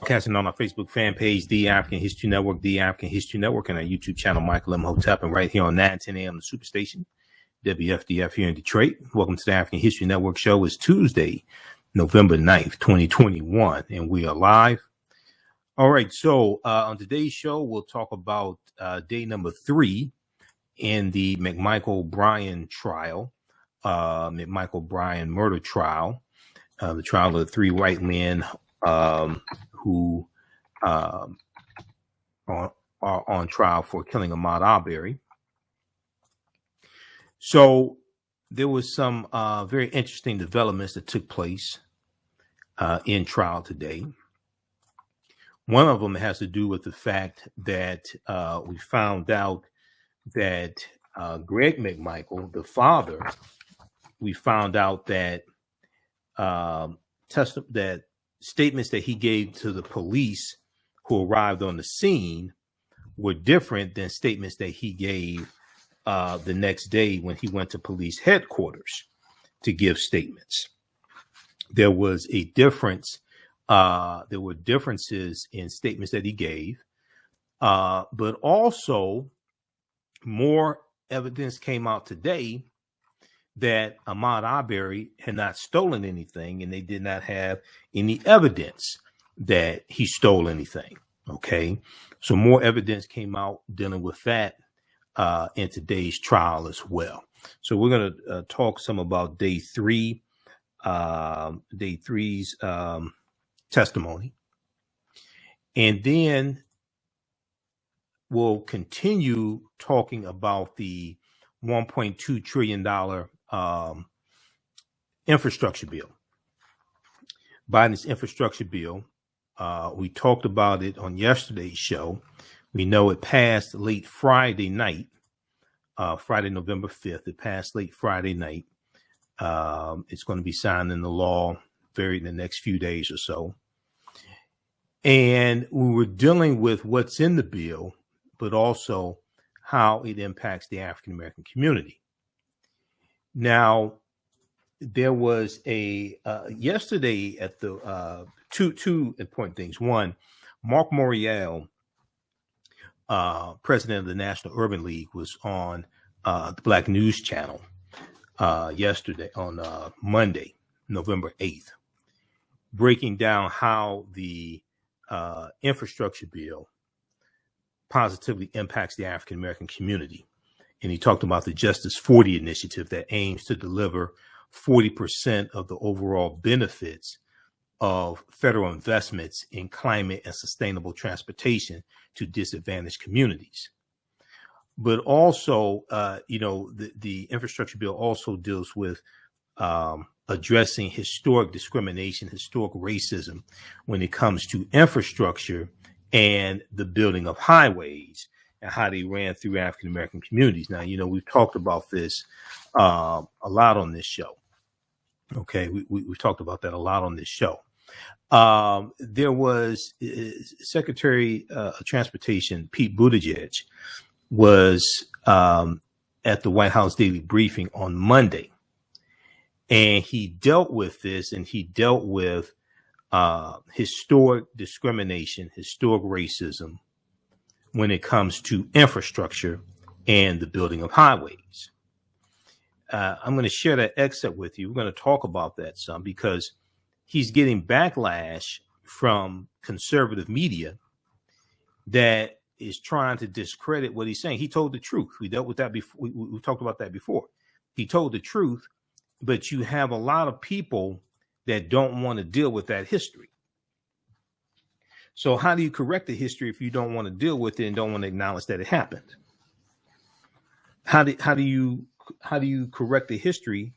Broadcasting on our Facebook fan page, The African History Network, The African History Network, and our YouTube channel, Michael Imhotep, and right here on 9:10 a.m. the Superstation, WFDF here in Detroit. Welcome to the African History Network show. It's Tuesday, November 9th, 2021, and we are live. All right, so on today's show, we'll talk about day number 3 in the McMichael Bryan trial, McMichael Bryan murder trial, the trial of the 3 white men who are on trial for killing Ahmaud Arbery. So there was some very interesting developments that took place in trial today. One of them has to do with the fact that we found out that Greg McMichael, the father, we found out that that statements that he gave to the police who arrived on the scene were different than statements that he gave the next day when he went to police headquarters to give statements. There was a difference. There were differences in statements that he gave, but also more evidence came out today that Ahmaud Arbery had not stolen anything, and they did not have any evidence that he stole anything. Okay, so more evidence came out dealing with that in today's trial as well. So we're going to talk some about day 3, day 3's testimony, and then we'll continue talking about the $1.2 trillion infrastructure bill. Biden's infrastructure bill. We talked about it on yesterday's show. We know it passed late Friday night, Friday, November 5th. It passed late Friday night. It's going to be signed into law in the next few days or so. And we were dealing with what's in the bill, but also how it impacts the African American community. Now, there was a yesterday at the two important things. One, Mark Morial, president of the National Urban League, was on the Black News Channel yesterday on Monday, November 8th, breaking down how the infrastructure bill positively impacts the African American community. And he talked about the Justice 40 initiative that aims to deliver 40% of the overall benefits of federal investments in climate and sustainable transportation to disadvantaged communities. But also, the infrastructure bill also deals with addressing historic discrimination, historic racism when it comes to infrastructure and the building of highways and how they ran through African American communities. Now, we've talked about this a lot on this show. Okay, we've talked about that a lot on this show. There was Secretary of Transportation Pete Buttigieg was at the White House Daily Briefing on Monday, and he dealt with this, and he dealt with historic discrimination, historic racism when it comes to infrastructure and the building of highways. I'm going to share that excerpt with you. We're going to talk about that some because he's getting backlash from conservative media that is trying to discredit what he's saying. He told the truth. We dealt with that before. We talked about that before. He told the truth, but you have a lot of people that don't want to deal with that history. So how do you correct the history if you don't want to deal with it and don't want to acknowledge that it happened? How do you correct the history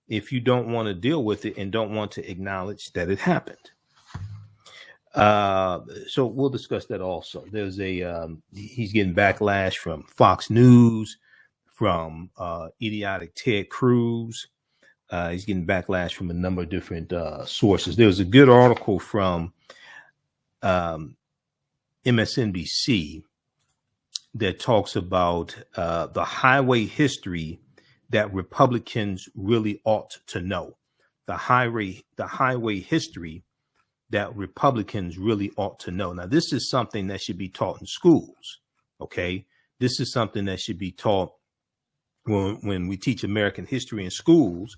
if you don't want to deal with it and don't want to acknowledge that it happened? So we'll discuss that also. There's he's getting backlash from Fox News, from idiotic Ted Cruz. He's getting backlash from a number of different sources. There was a good article from MSNBC that talks about the highway history that Republicans really ought to know. The highway history that Republicans really ought to know. Now, this is something that should be taught in schools. Okay. This is something that should be taught when we teach American history in schools.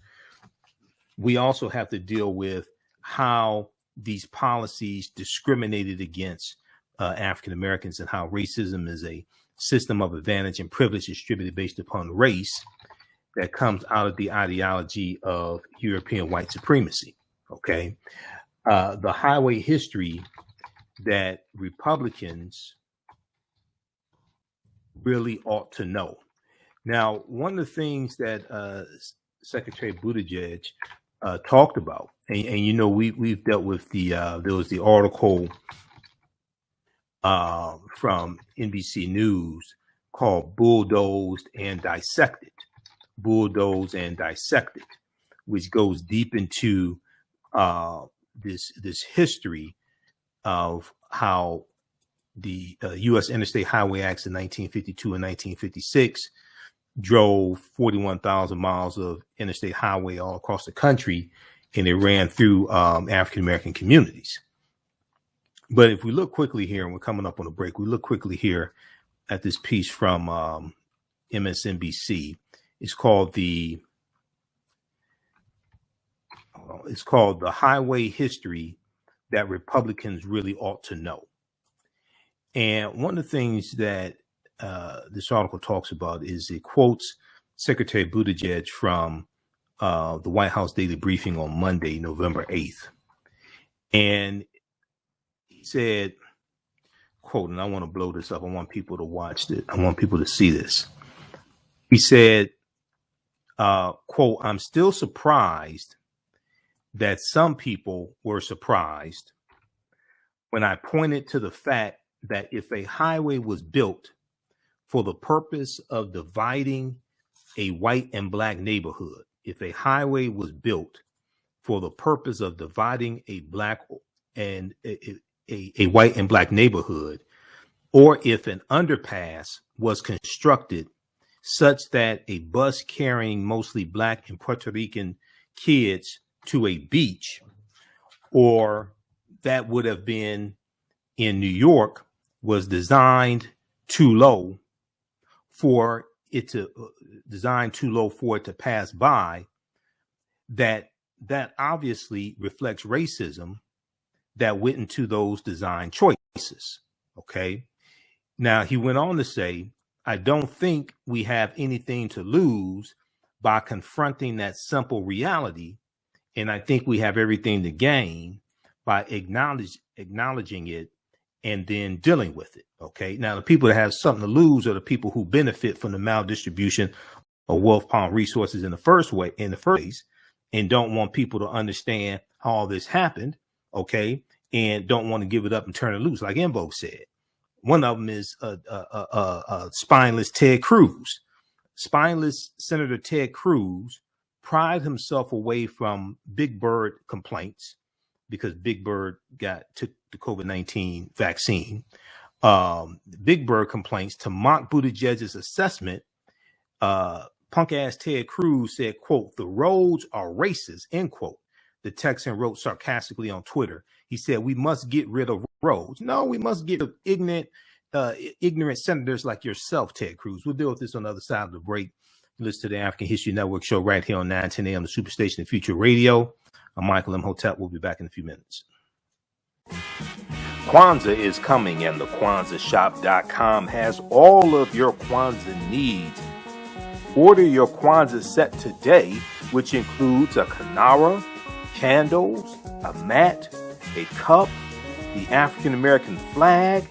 We also have to deal with how these policies discriminated against African Americans, and how racism is a system of advantage and privilege distributed based upon race that comes out of the ideology of European white supremacy. Okay. The highway history that Republicans really ought to know. Now, one of the things that Secretary Buttigieg talked about, and you know, we've dealt with there was the article from NBC News called Bulldozed and Dissected, which goes deep into this history of how the U.S. Interstate Highway Acts in 1952 and 1956 drove 41,000 miles of interstate highway all across the country, and it ran through African-American communities. But if we look quickly here, and we're coming up on a break, we look quickly here at this piece from MSNBC. It's called the Highway History That Republicans Really Ought to Know. And one of the things that this article talks about is it quotes Secretary Buttigieg from the White House Daily Briefing on Monday, November 8th. And he said, quote, and I want to blow this up. I want people to watch it. I want people to see this. He said, quote, "I'm still surprised that some people were surprised when I pointed to the fact that if a highway was built for the purpose of dividing a white and black neighborhood, if a highway was built for the purpose of dividing a black and a white and black neighborhood, or if an underpass was constructed such that a bus carrying mostly black and Puerto Rican kids to a beach, or that would have been in New York, was designed too low for it to pass by, that obviously reflects racism that went into those design choices." Okay. Now, he went on to say, "I don't think we have anything to lose by confronting that simple reality. And I think we have everything to gain by acknowledging it and then dealing with it." Okay. Now, the people that have something to lose are the people who benefit from the maldistribution of wealth, power, resources in the first place, and don't want people to understand how all this happened. Okay. And don't want to give it up and turn it loose, like Embo said. One of them is spineless Ted Cruz. Spineless Senator Ted Cruz pried himself away from Big Bird complaints because Big Bird took the COVID-19 vaccine. Big Bird complaints to mock Buttigieg's assessment. Punk ass Ted Cruz said, quote, "The roads are racist," end quote. The Texan wrote sarcastically on Twitter. He said, "We must get rid of roads." No, we must get rid of ignorant senators like yourself, Ted Cruz. We'll deal with this on the other side of the break. Listen to the African History Network show right here on 910 a.m. the Superstation of Future Radio. I'm Michael Imhotep. We'll be back in a few minutes. Kwanzaa is coming, and the TheAHNShow.com has all of your Kwanzaa needs. Order your Kwanzaa set today, which includes a kinara, candles, a mat, a cup, the African American flag,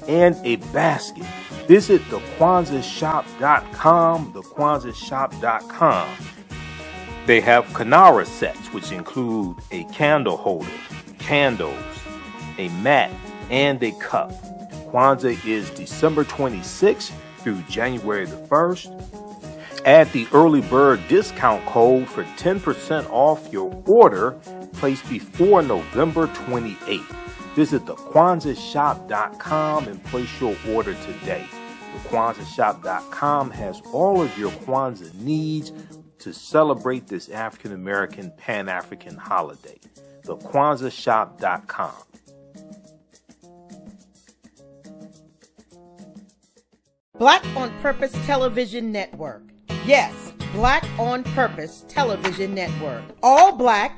and a basket. Visit TheAHNShow.com, TheAHNShow.com. They have kinara sets, which include a candle holder, candles, a mat, and a cup. Kwanzaa is December 26th through January the 1st. Add the early bird discount code for 10% off your order placed before November 28th. Visit TheAHNShow.com and place your order today. TheAHNShow.com has all of your Kwanzaa needs to celebrate this African-American Pan-African holiday. thekwanzaashop.com. Black on Purpose Television Network. Yes, Black on Purpose Television Network. All black,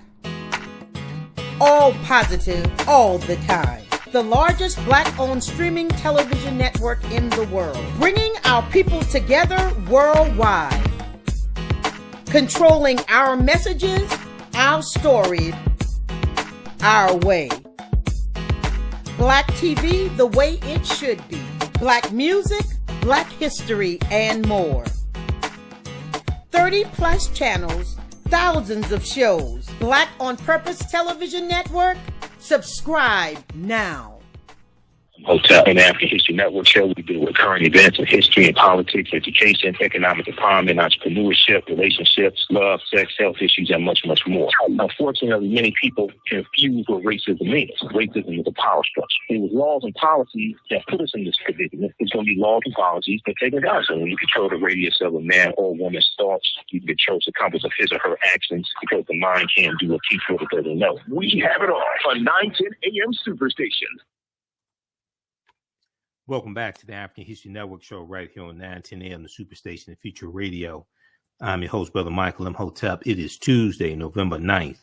all positive, all the time. The largest black-owned streaming television network in the world. Bringing our people together worldwide. Controlling our messages, our stories, our way. Black TV the way it should be. Black music, Black history, and more. 30 plus channels, thousands of shows. Black on Purpose Television Network. Subscribe now. Hotel and African History Network show. We deal with current events in history and politics, education, economic empowerment, entrepreneurship, relationships, love, sex, health issues, and much, much more. Unfortunately, many people confuse what racism means. Racism is a power structure. It was laws and policies that put us in this predicament. It's going to be laws and policies that take us out. So when you control the radius of a man or woman's thoughts, you control the compass of his or her actions, because the mind can't do or teach what it doesn't know. We have it all on 910 AM Superstation. Welcome back to the African History Network show right here on 910 AM, the Superstation and Future Radio. I'm your host, Brother Michael Imhotep. It is Tuesday, November 9th,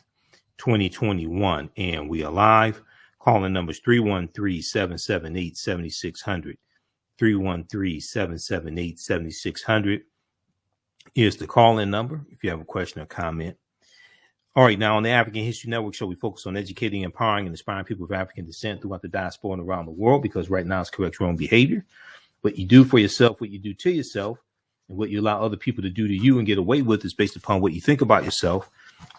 2021, and we are live. Calling numbers 313-778-7600. 313-778-7600 is the call-in number if you have a question or comment. All right, now on the African History Network show, we focus on educating, empowering, and inspiring people of African descent throughout the diaspora and around the world, because right now it's correct wrong behavior. What you do for yourself, what you do to yourself, and what you allow other people to do to you and get away with is based upon what you think about yourself.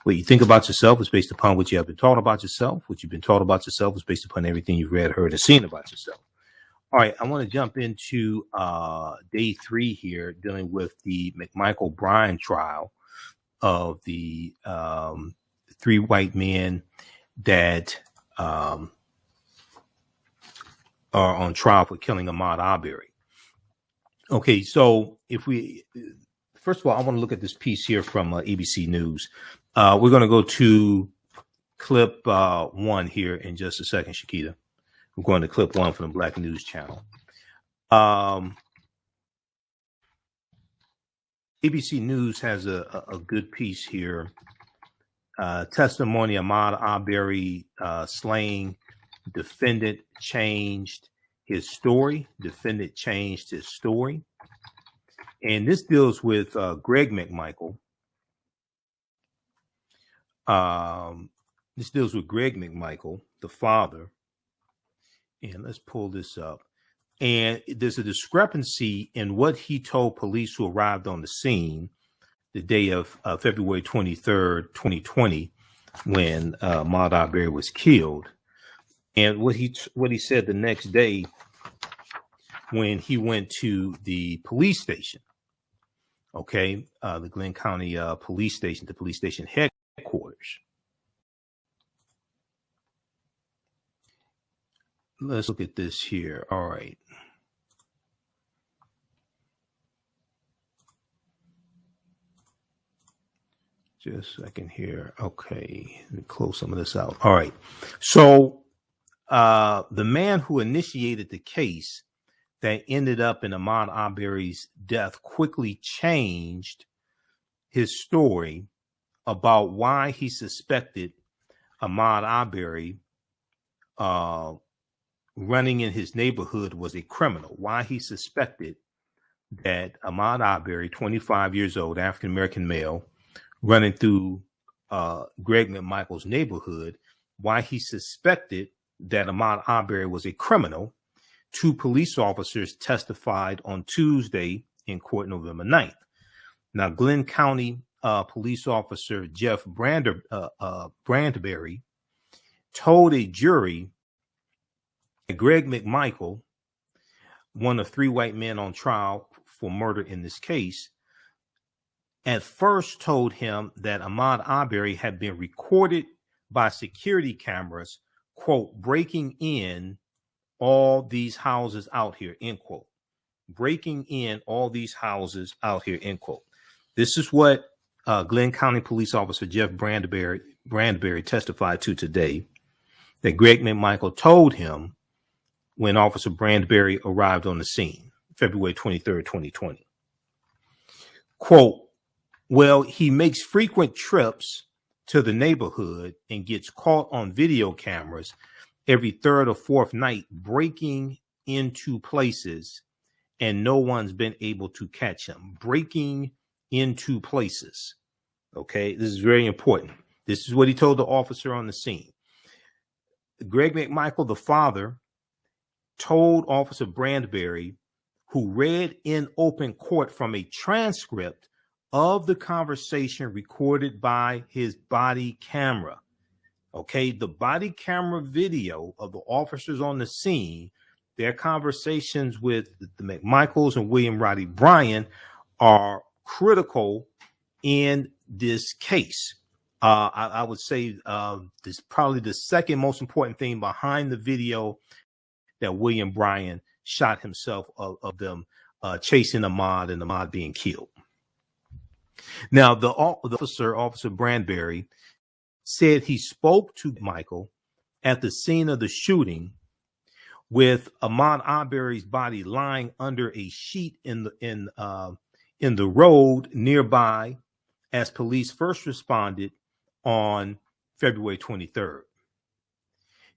What you think about yourself is based upon what you have been taught about yourself. What you've been taught about yourself is based upon everything you've read, heard, and seen about yourself. All right, I want to jump into day 3 here, dealing with the McMichael Bryan trial of the 3 white men that are on trial for killing Ahmaud Arbery. Okay, so first of all, I want to look at this piece here from ABC News. We're going to go to clip 1 here in just a second, Shakita. We're going to clip 1 from the Black News Channel. ABC News has a good piece here. Testimony: Ahmaud Arbery slaying. Defendant changed his story. Defendant changed his story. And this deals with Greg McMichael. This deals with Greg McMichael, the father. And let's pull this up. And there's a discrepancy in what he told police who arrived on the scene the day of February 23rd, 2020, when Ahmaud Arbery was killed, and what he said the next day when he went to the police station. Okay, the Glenn County police station, the police station headquarters. Let's look at this here. All right. Just a second here. Okay. Let me close some of this out. All right. So the man who initiated the case that ended up in Ahmaud Arbery's death quickly changed his story about why he suspected Ahmaud Arbery running in his neighborhood was a criminal, why he suspected that Ahmaud Arbery, 25 years old, African-American male, running through Greg McMichael's neighborhood, why he suspected that Ahmaud Arbery was a criminal. 2 police officers testified on Tuesday in court, November 9th. Now, Glenn County police officer Jeff Brandberry told a jury that Greg McMichael, one of 3 white men on trial for murder in this case, at first told him that Ahmaud Arbery had been recorded by security cameras, quote, breaking in all these houses out here, end quote. Breaking in all these houses out here, end quote. This is what Glenn County police officer Jeff Brandberry Brandberry testified to today that Greg McMichael told him when Officer Brandberry arrived on the scene, February 23rd, 2020. Quote, well, he makes frequent trips to the neighborhood and gets caught on video cameras every third or fourth night breaking into places, and no one's been able to catch him. Breaking into places. Okay, this is very important. This is what he told the officer on the scene. Greg McMichael, the father, told Officer Brandberry, who read in open court from a transcript of the conversation recorded by his body camera. Okay, the body camera video of the officers on the scene, their conversations with the McMichaels and William Roddy Bryan are critical in this case. I would say this is probably the second most important thing behind the video that William Bryan shot himself of them chasing Ahmaud and Ahmaud being killed. Now, the officer, Officer Brandberry, said he spoke to Michael at the scene of the shooting with Ahmaud Arbery's body lying under a sheet in the road nearby as police first responded on February 23rd.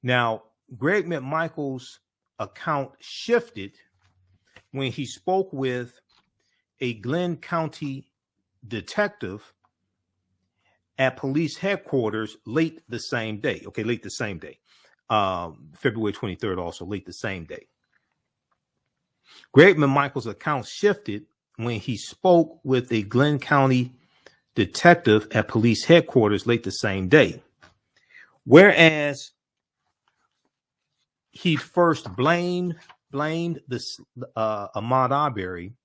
Now, Greg McMichael's account shifted when he spoke with a Glenn County detective at police headquarters late the same day. Okay, late the same day. February 23rd, also late the same day. Greg McMichael's account shifted when he spoke with a Glenn County detective at police headquarters late the same day. Whereas he first blamed this Ahmaud Arbery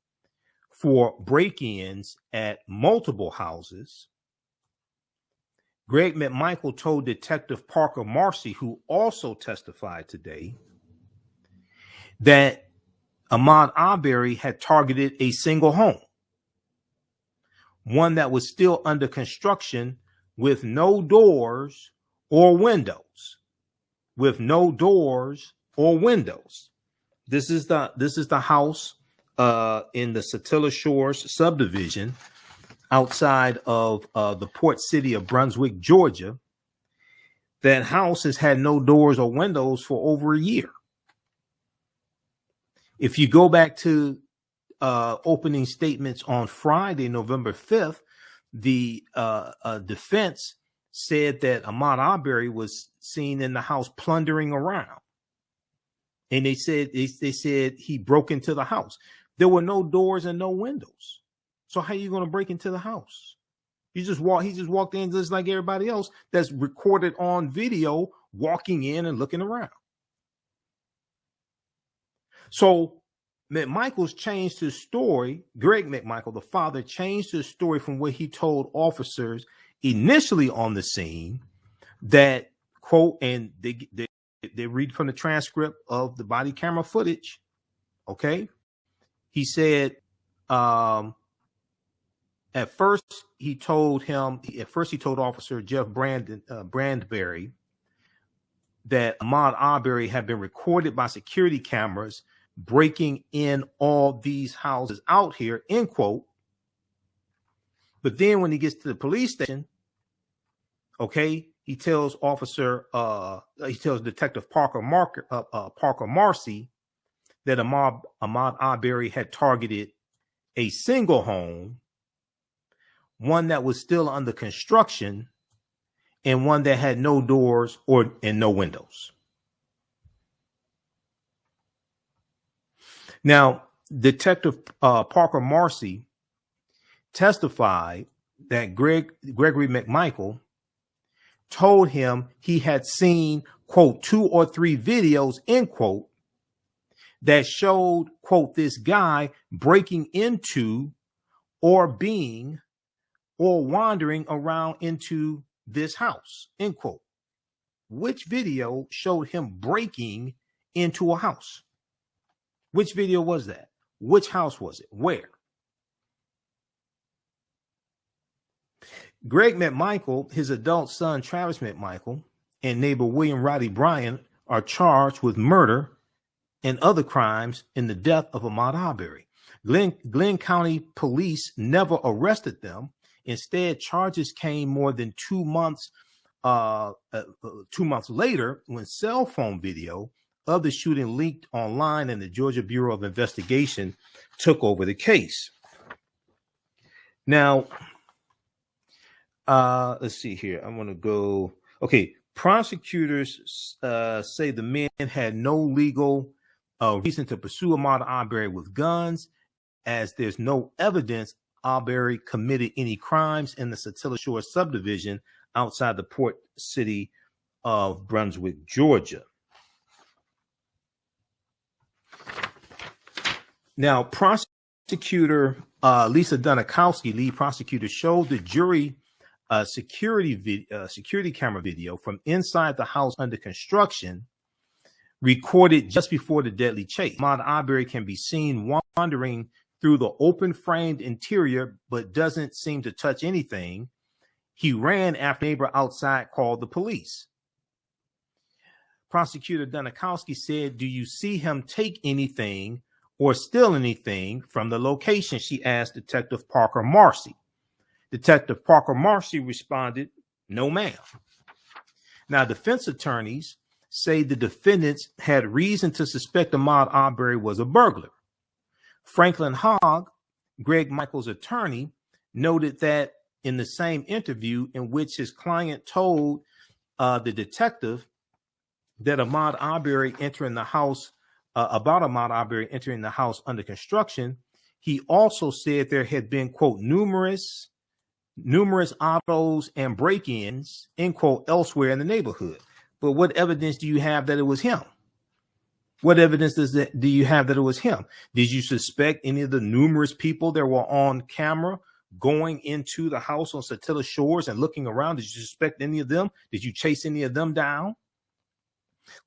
for break-ins at multiple houses, Greg McMichael told Detective Parker Marcy, who also testified today, that Ahmaud Arbery had targeted a single home, one that was still under construction with no doors or windows. With no doors or windows. This is the house in the Satilla Shores subdivision outside of the port city of Brunswick, Georgia. That house has had no doors or windows for over a year. If you go back to opening statements on Friday, November 5th, the defense said that Ahmaud Arbery was seen in the house plundering around. And they said he broke into the house. There were no doors and no windows. So how are you going to break into the house? He just walked in just like everybody else that's recorded on video, walking in and looking around. So McMichael's changed his story. Greg McMichael, the father, changed his story from what he told officers initially on the scene, that, quote, and they read from the transcript of the body camera footage. Okay. He said, at first he told Officer Jeff Brandberry that Ahmaud Arbery had been recorded by security cameras breaking in all these houses out here, end quote. But then when he gets to the police station, okay, he tells Detective Parker Marcy that Ahmaud Arbery had targeted a single home, one that was still under construction, and one that had no doors and no windows. Now, Detective Parker Marcy testified that Gregory McMichael told him he had seen, quote, 2 or 3 videos, end quote, that showed, quote, this guy breaking into or wandering around into this house, end quote. Which video showed him breaking into a house? Which video was that? Which house was it? Where? Greg McMichael, his adult son Travis McMichael, and neighbor William Roddy Bryan are charged with murder and other crimes in the death of Ahmaud Arbery. Glenn County Police never arrested them. Instead, charges came more than 2 months 2 months later, when cell phone video of the shooting leaked online and the Georgia Bureau of Investigation took over the case. Now, let's see here. I'm going to go. Okay. Prosecutors say the men had no legal reason to pursue Ahmaud Arbery with guns, as there's no evidence Arbery committed any crimes in the Satilla Shore subdivision outside the port city of Brunswick, Georgia. Now, prosecutor Lisa Dunikowski, lead prosecutor, showed the jury security camera video from inside the house under construction, recorded just before the deadly chase. Ahmaud Arbery can be seen wandering through the open framed interior, but doesn't seem to touch anything. He ran after a neighbor outside called the police. Prosecutor Dunikowski said, "Do you see him take anything or steal anything from the location?" she asked Detective Parker Marcy. Detective Parker Marcy responded, "No, ma'am." Now, defense attorneys say the defendants had reason to suspect Ahmaud Arbery was a burglar. Franklin Hogg, Greg Michael's attorney, noted that in the same interview in which his client told the detective that Ahmaud Arbery entering the house, about Ahmaud Arbery entering the house under construction, he also said there had been, quote, numerous autos and break-ins, end quote, elsewhere in the neighborhood. But what evidence do you have that it was him? What evidence do you have that it was him? Did you suspect any of the numerous people that were on camera going into the house on Satilla Shores and looking around? Did you suspect any of them? Did you chase any of them down?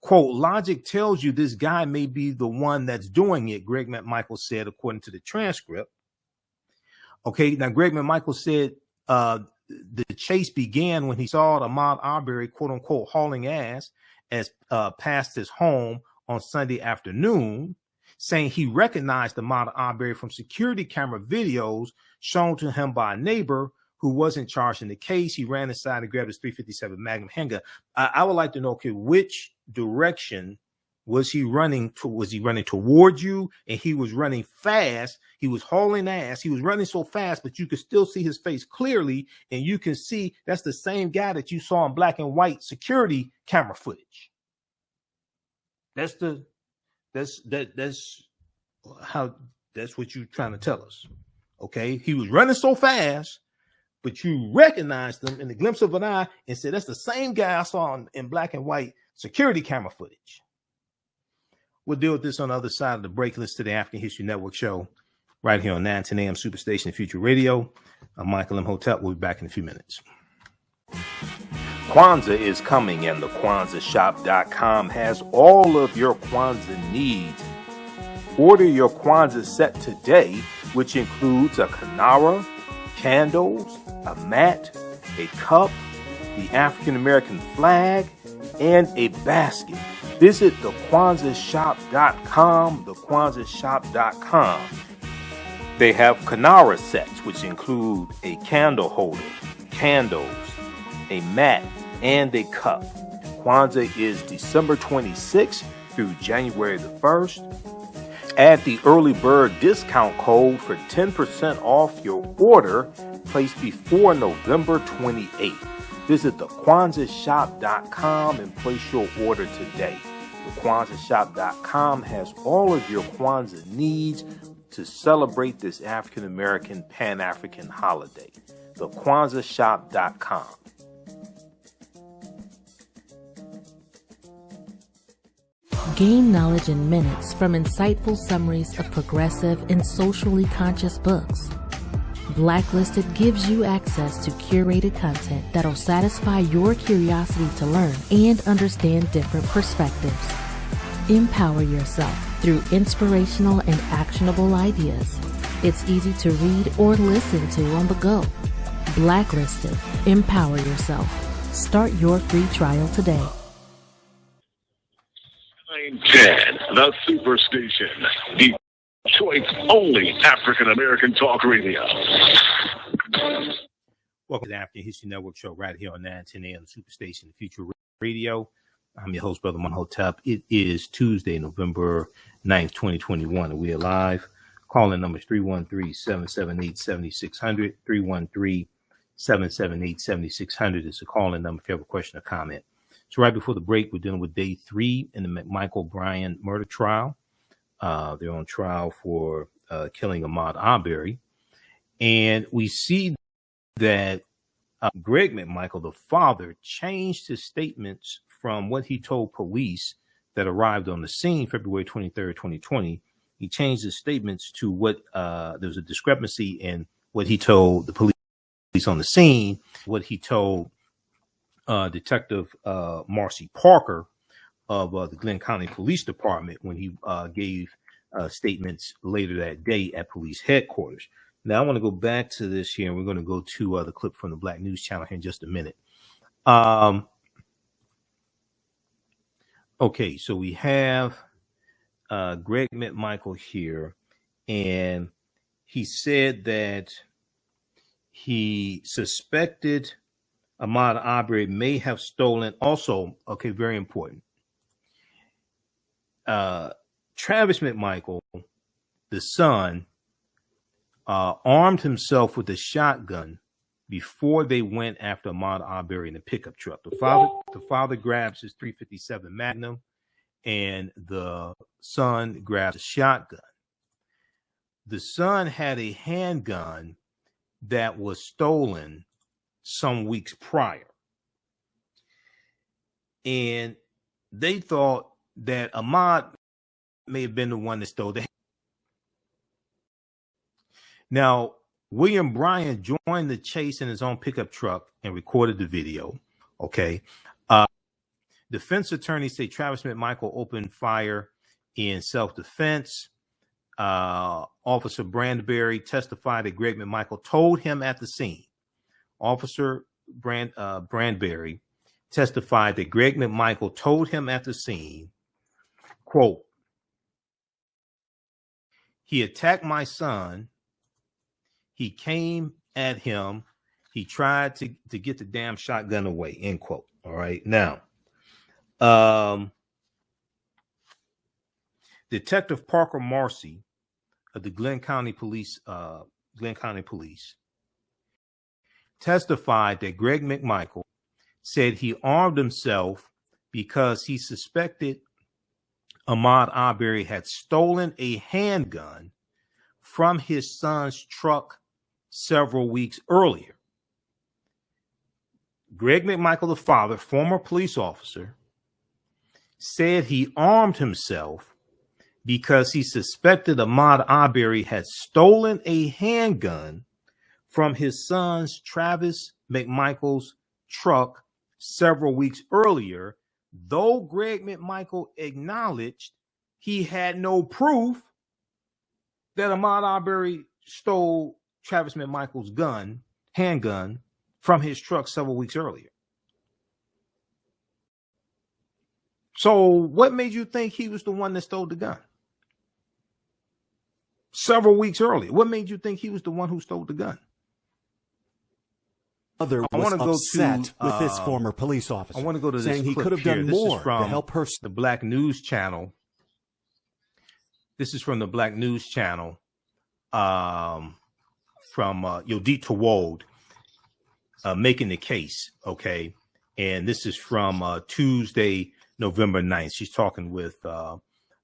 Quote, logic tells you this guy may be the one that's doing it, Greg McMichael said, according to the transcript. Okay, now Greg McMichael said the chase began when he saw Ahmaud Arbery, quote unquote, hauling ass as past his home on Sunday afternoon, saying he recognized Ahmaud Arbery from security camera videos shown to him by a neighbor who wasn't charged in the case. He ran inside and grabbed his .357 Magnum handgun. I would like to know, okay, which direction was he running to? Was he running towards you? And he was running fast. He was hauling ass. He was running so fast, but you could still see his face clearly. And you can see that's the same guy that you saw in black and white security camera footage. That's what you're trying to tell us. Okay. He was running so fast, but you recognized him in the glimpse of an eye and said, that's the same guy I saw in black and white security camera footage. We'll deal with this on the other side of the break. Listen to the African History Network show right here on 910 AM Superstation Future Radio. I'm Michael Imhotep. We'll be back in a few minutes. Kwanzaa is coming, and the KwanzaaShop.com has all of your Kwanzaa needs. Order your Kwanzaa set today, which includes a kinara, candles, a mat, a cup, the African American flag, and a basket. Visit the KwanzaaShop.com, the KwanzaaShop.com. They have kinara sets, which include a candle holder, candles, a mat, and a cup. Kwanzaa is December 26th through January the 1st. Add the early bird discount code for 10% off your order placed before November 28th. Visit the KwanzaaShop.com and place your order today. The KwanzaaShop.com has all of your Kwanzaa needs to celebrate this African American Pan-African holiday. The KwanzaaShop.com. Gain knowledge in minutes from insightful summaries of progressive and socially conscious books. Blacklisted gives you access to curated content that'll satisfy your curiosity to learn and understand different perspectives. Empower yourself through inspirational and actionable ideas. It's easy to read or listen to on the go. Blacklisted. Empower yourself. Start your free trial today. 910, the Superstation. Detroit's only African-American talk radio. Welcome to the African History Network show right here on 910 AM Superstation Future Radio. I'm your host, Brother Imhotep. It is Tuesday, November 9th, 2021, and we are live. Calling numbers 313-778-7600, 313-778-7600 is the calling number if you have a question or comment. So right before the break, we're dealing with day 3 in the McMichael Bryan murder trial. They're on trial for killing Ahmaud Arbery. And we see that Greg McMichael, the father, changed his statements from what he told police that arrived on the scene February 23rd, 2020. He changed his statements to what there was a discrepancy in what he told the police on the scene, what he told Detective Marcy Parker of the Glenn County Police Department when he gave statements later that day at police headquarters. Now, I want to go back to this here, and we're going to go to the clip from the Black News Channel here in just a minute. Okay, so we have Greg McMichael here, and he said that he suspected Ahmaud Arbery may have stolen. Also, okay, very important. Travis McMichael, the son, armed himself with a shotgun before they went after Ahmaud Arbery in a pickup truck. The father grabs his .357 Magnum, and the son grabs a shotgun. The son had a handgun that was stolen some weeks prior. And they thought that Ahmaud may have been the one that stole the handgun. Now, William Bryan joined the chase in his own pickup truck and recorded the video. Okay. Defense attorneys say Travis McMichael opened fire in self-defense. Officer Brandberry testified that Greg McMichael told him at the scene. Officer Brandberry testified that Greg McMichael told him at the scene, quote, "He attacked my son. He came at him. He tried to get the damn shotgun away," end quote. All right. Now, Detective Parker Marcy of the Glenn County Police testified that Greg McMichael said he armed himself because he suspected Ahmaud Arbery had stolen a handgun from his son's truck several weeks earlier. Greg McMichael, the father, former police officer, said he armed himself because he suspected Ahmaud Arbery had stolen a handgun from his son's Travis McMichael's truck several weeks earlier, though Greg McMichael acknowledged he had no proof that Ahmaud Arbery stole Travis McMichael's handgun from his truck several weeks earlier. So what made you think he was the one that stole the gun several weeks earlier? What made you think he was the one who stole the gun? Mother was upset with this former police officer. I want to go to this saying he could have done more to help her. The Black News Channel. This is from the Black News Channel, from Yodit Tawald, making the case. Okay, and this is from Tuesday, November 9th. She's talking with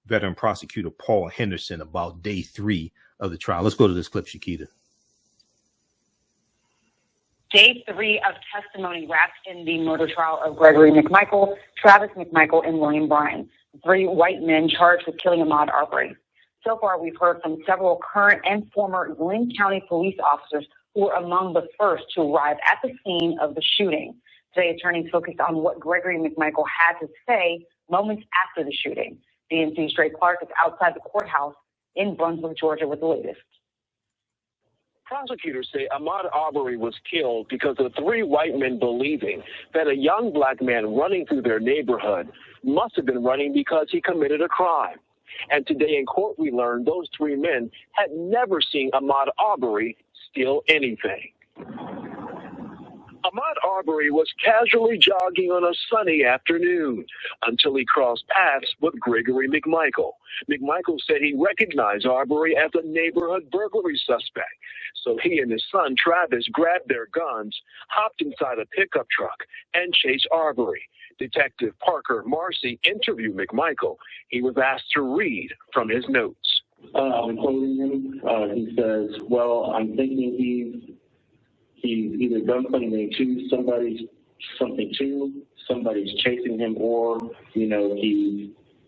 veteran prosecutor Paul Henderson about day 3 of the trial. Let's go to this clip, Shakita. Day 3 of testimony wrapped in the murder trial of Gregory McMichael, Travis McMichael, and William Bryan, 3 white men charged with killing Ahmaud Arbery. So far, we've heard from several current and former Glenn County police officers who were among the first to arrive at the scene of the shooting. Today, attorneys focused on what Gregory McMichael had to say moments after the shooting. DNC's Dre Clark is outside the courthouse in Brunswick, Georgia, with the latest. Prosecutors say Ahmaud Arbery was killed because of three white men believing that a young black man running through their neighborhood must have been running because he committed a crime. And today in court, we learned those three men had never seen Ahmaud Arbery steal anything. Ahmaud Arbery was casually jogging on a sunny afternoon until he crossed paths with Gregory McMichael. McMichael said he recognized Arbery as a neighborhood burglary suspect. So he and his son, Travis, grabbed their guns, hopped inside a pickup truck, and chased Arbery. Detective Parker Marcy interviewed McMichael. He was asked to read from his notes. I'm quoting him. He says, well, I'm thinking he's either done something to somebody's chasing him, or,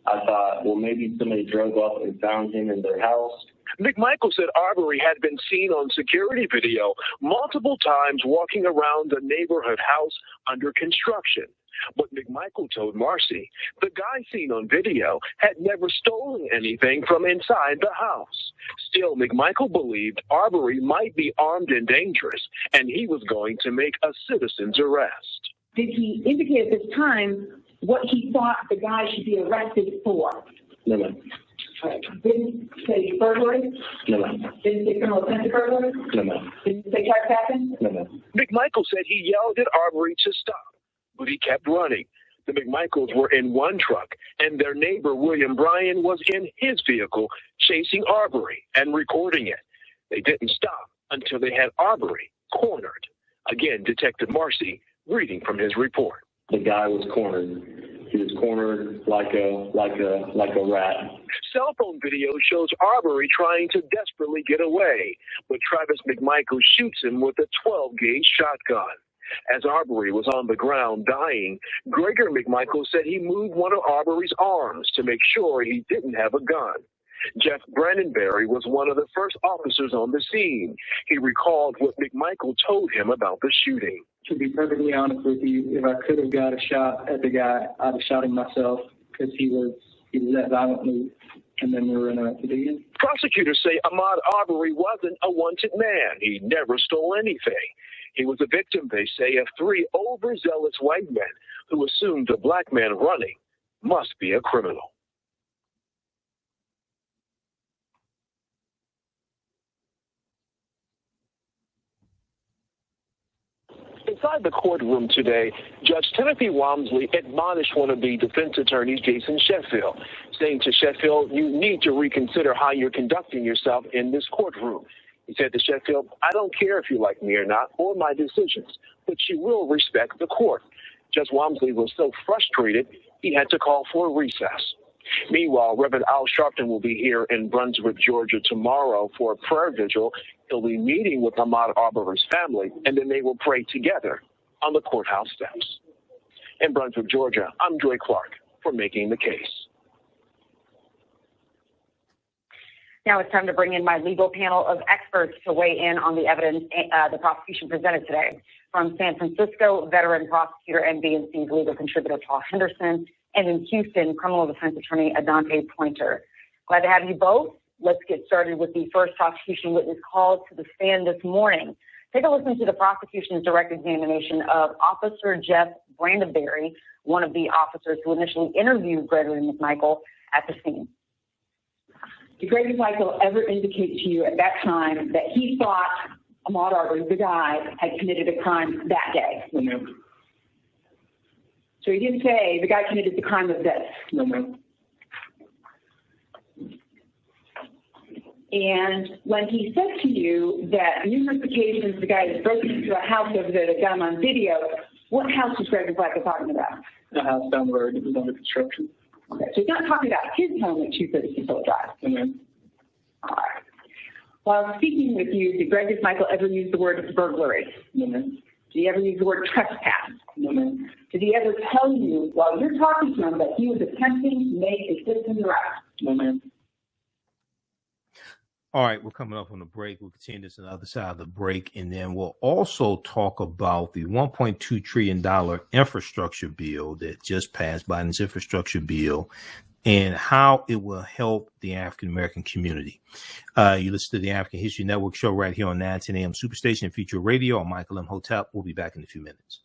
I thought, well, maybe somebody drove up and found him in their house. McMichael said Arbery had been seen on security video multiple times walking around the neighborhood house under construction. But McMichael told Marcy the guy seen on video had never stolen anything from inside the house. Still, McMichael believed Arbery might be armed and dangerous, and he was going to make a citizen's arrest. Did he indicate at this time what he thought the guy should be arrested for? No, ma'am. Didn't say burglary? No, ma'am. Didn't say criminal offense burglary? No, ma'am. Didn't say trespassing? No, ma'am. McMichael said he yelled at Arbery to stop, but he kept running. The McMichaels were in one truck, and their neighbor, William Bryan, was in his vehicle chasing Arbery and recording it. They didn't stop until they had Arbery cornered. Again, Detective Marcy reading from his report. The guy was cornered. He was cornered like a rat. Cell phone video shows Arbery trying to desperately get away, but Travis McMichael shoots him with a 12-gauge shotgun. As Arbery was on the ground dying, Gregory McMichael said he moved one of Arbery's arms to make sure he didn't have a gun. Jeff Brandonberry was one of the first officers on the scene. He recalled what McMichael told him about the shooting. To be perfectly honest with you, if I could have got a shot at the guy, I'd have shot him myself, because he was that violently, and then we were interrupted again. Prosecutors say Ahmaud Arbery wasn't a wanted man. He never stole anything. He was a victim, they say, of three overzealous white men who assumed a black man running must be a criminal. Inside the courtroom today, Judge Timothy Walmsley admonished one of the defense attorneys, Jason Sheffield, saying to Sheffield, you need to reconsider how you're conducting yourself in this courtroom. He said to Sheffield, I don't care if you like me or not, or my decisions, but you will respect the court. Judge Walmsley was so frustrated, he had to call for a recess. Meanwhile, Reverend Al Sharpton will be here in Brunswick, Georgia tomorrow for a prayer vigil. He'll be meeting with Ahmaud Arbery's family, and then they will pray together on the courthouse steps. In Brunswick, Georgia, I'm Joy Clark for Making the Case. Now it's time to bring in my legal panel of experts to weigh in on the evidence the prosecution presented today. From San Francisco, veteran prosecutor and BNC's legal contributor Paul Henderson, and in Houston, criminal defense attorney Adante Pointer. Glad to have you both. Let's get started with the first prosecution witness called to the stand this morning. Take a listen to the prosecution's direct examination of Officer Jeff Brandonberry, one of the officers who initially interviewed Gregory McMichael at the scene. Did Gregory McMichael ever indicate to you at that time that he thought Ahmaud Arbery, the guy, had committed a crime that day? No. So he didn't say the guy committed the crime of this? No. And when he said to you that numerous occasions the guy had broken into a house over there that got him on video, what house was Gregory McMichael talking about? The house down the road that was under construction. Okay, so he's not talking about his home at 236 Hill Drive. No. All right. While speaking with you, did Gregory McMichael ever use the word burglary? No. Did he ever use the word trespass? No. Did he ever tell you while you're talking to him that he was attempting to make a citizen's arrest? No, ma'am. All right, we're coming up on the break. We'll continue this on the other side of the break, and then we'll also talk about the $1.2 trillion infrastructure bill that just passed, Biden's infrastructure bill, and how it will help the African American community. You listen to the African History Network show right here on 910 AM Superstation Future Radio. I'm Michael Imhotep. We'll be back in a few minutes.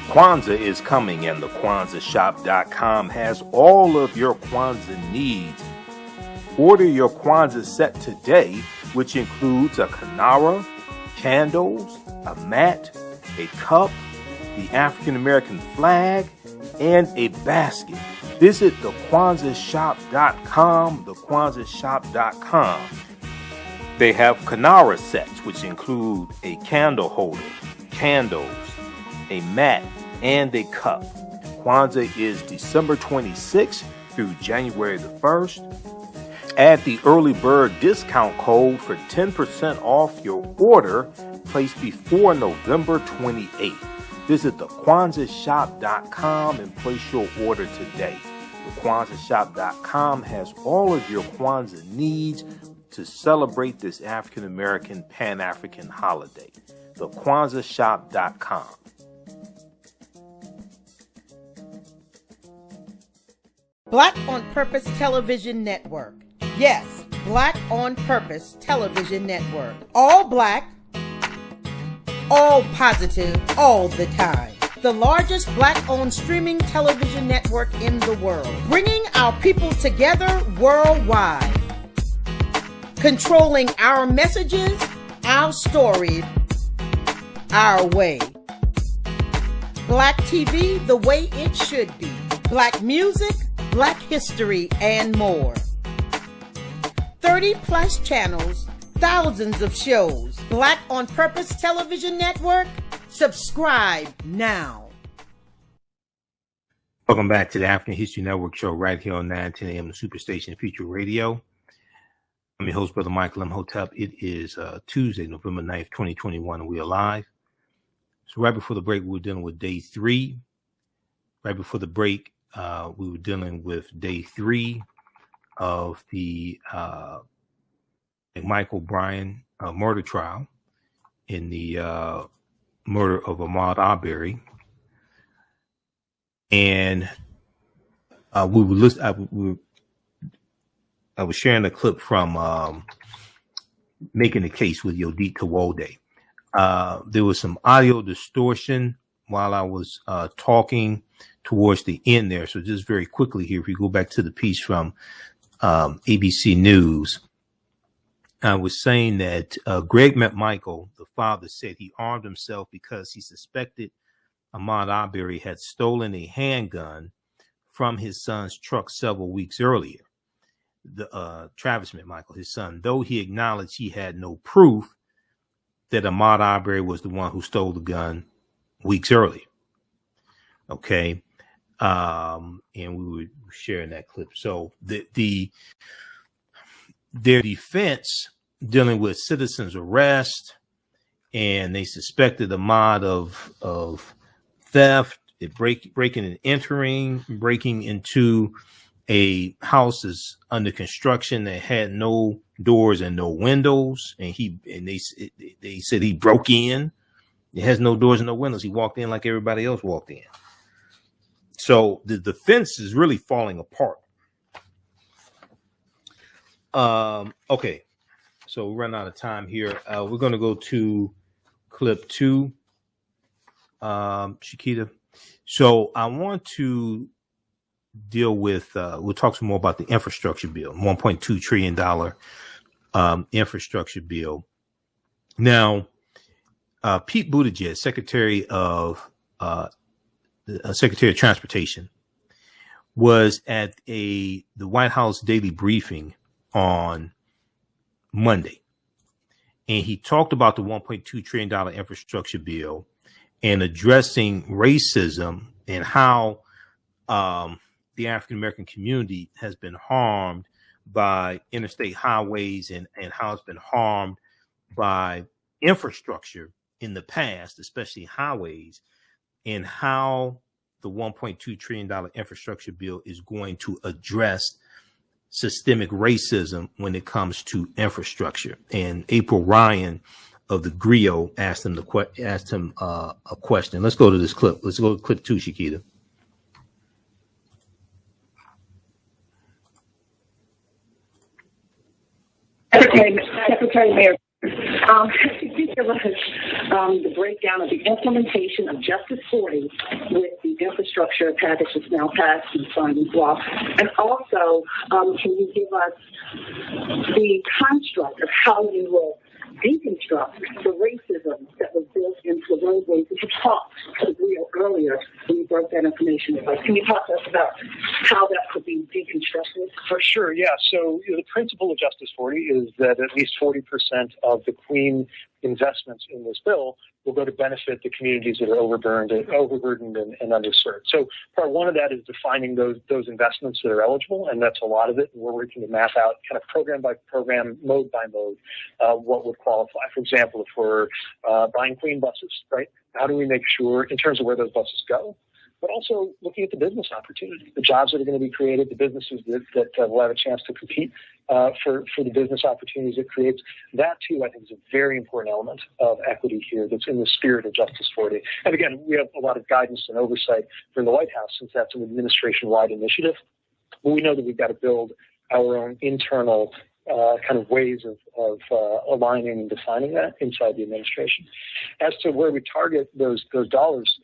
Kwanzaa is coming, and the KwanzaaShop.com has all of your Kwanzaa needs. Order your Kwanzaa set today, which includes a kinara, candles, a mat, a cup, the African American flag, and a basket. Visit the KwanzaaShop.com, thekwanzaashop.com. They have kinara sets, which include a candle holder, candles, a mat, and a cup. Kwanzaa is December 26th through January the 1st. Add the early bird discount code for 10% off your order placed before November 28th. Visit thekwanzaashop.com and place your order today. The KwanzaaShop.com has all of your Kwanzaa needs to celebrate this African American Pan-African holiday. TheKwanzaaShop.com. Black on Purpose Television Network. Yes, Black on Purpose Television Network. All black, all positive, all the time. The largest black-owned streaming television network in the world. Bringing our people together worldwide. Controlling our messages, our stories, our way. Black TV the way it should be. Black music, Black history, and more. 30 plus channels, thousands of shows. Black on Purpose Television Network. Subscribe now. Welcome back to the African History Network show right here on 910 AM Superstation Future Radio. I'm your host, Brother Michael Imhotep. It is Tuesday, November 9th, 2021, and we are live. So right before the break, we were dealing with day 3. Right before the break, we were dealing with day 3 of the McMichael Bryan murder trial in the murder of Ahmaud Arbery. And we were listening. I was sharing a clip from Making the Case with Yodit Kawode. There was some audio distortion while I was talking towards the end there. So just very quickly here, if you go back to the piece from ABC News, I was saying that Greg McMichael, the father, said he armed himself because he suspected Ahmaud Arbery had stolen a handgun from his son's truck several weeks earlier. Travis McMichael, his son, though he acknowledged he had no proof that Ahmaud Arbery was the one who stole the gun weeks earlier. Okay. And we were sharing that clip. So their defense dealing with citizens' arrest, and they suspected Ahmaud of theft, breaking and entering, breaking into a house is under construction that had no doors and no windows, and they said he broke in. It has no doors and no windows. He walked in like everybody else walked in. So the defense is really falling apart. Okay, so we run out of time here. We're going to go to clip 2, Shakita. So I want to deal with, we'll talk some more about the infrastructure bill, $1.2 trillion infrastructure bill. Now, Pete Buttigieg, Secretary of Transportation, was at the White House daily briefing on Monday, and he talked about the $1.2 trillion infrastructure bill and addressing racism and how the African American community has been harmed by interstate highways and how it's been harmed by infrastructure in the past, especially highways, and how the $1.2 trillion infrastructure bill is going to address systemic racism when it comes to infrastructure. And April Ryan of the GRIO asked him a question. Let's go to this clip. Let's go to clip 2, Shakita. Secretary Mayor, could you give us the breakdown of the implementation of Justice 40 with the infrastructure package that's now passed and signed into law? And also, can you give us the construct of how you will deconstruct the racism that was built into the roadways that you talked to Rio earlier when you broke that information with us? Can you talk to us about how that could be deconstructed? For sure, yeah. So the principle of Justice 40 is that at least 40% of the clean investments in this bill will go to benefit the communities that are overburdened and underserved. So part one of that is defining those investments that are eligible, and that's a lot of it. And we're working to map out kind of program by program, mode by mode, what would qualify. For example, if we're buying clean buses, right? How do we make sure, in terms of where those buses go, but also looking at the business opportunity, the jobs that are going to be created, the businesses that will have a chance to compete for the business opportunities it creates. That, too, I think is a very important element of equity here that's in the spirit of Justice 40. And again, we have a lot of guidance and oversight from the White House since that's an administration-wide initiative. But we know that we've got to build our own internal kind of ways of aligning and defining that inside the administration. As to where we target those dollars,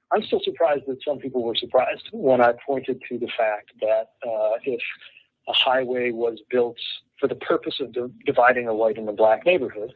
I'm still surprised that some people were surprised when I pointed to the fact that if a highway was built for the purpose of dividing a white and a black neighborhood,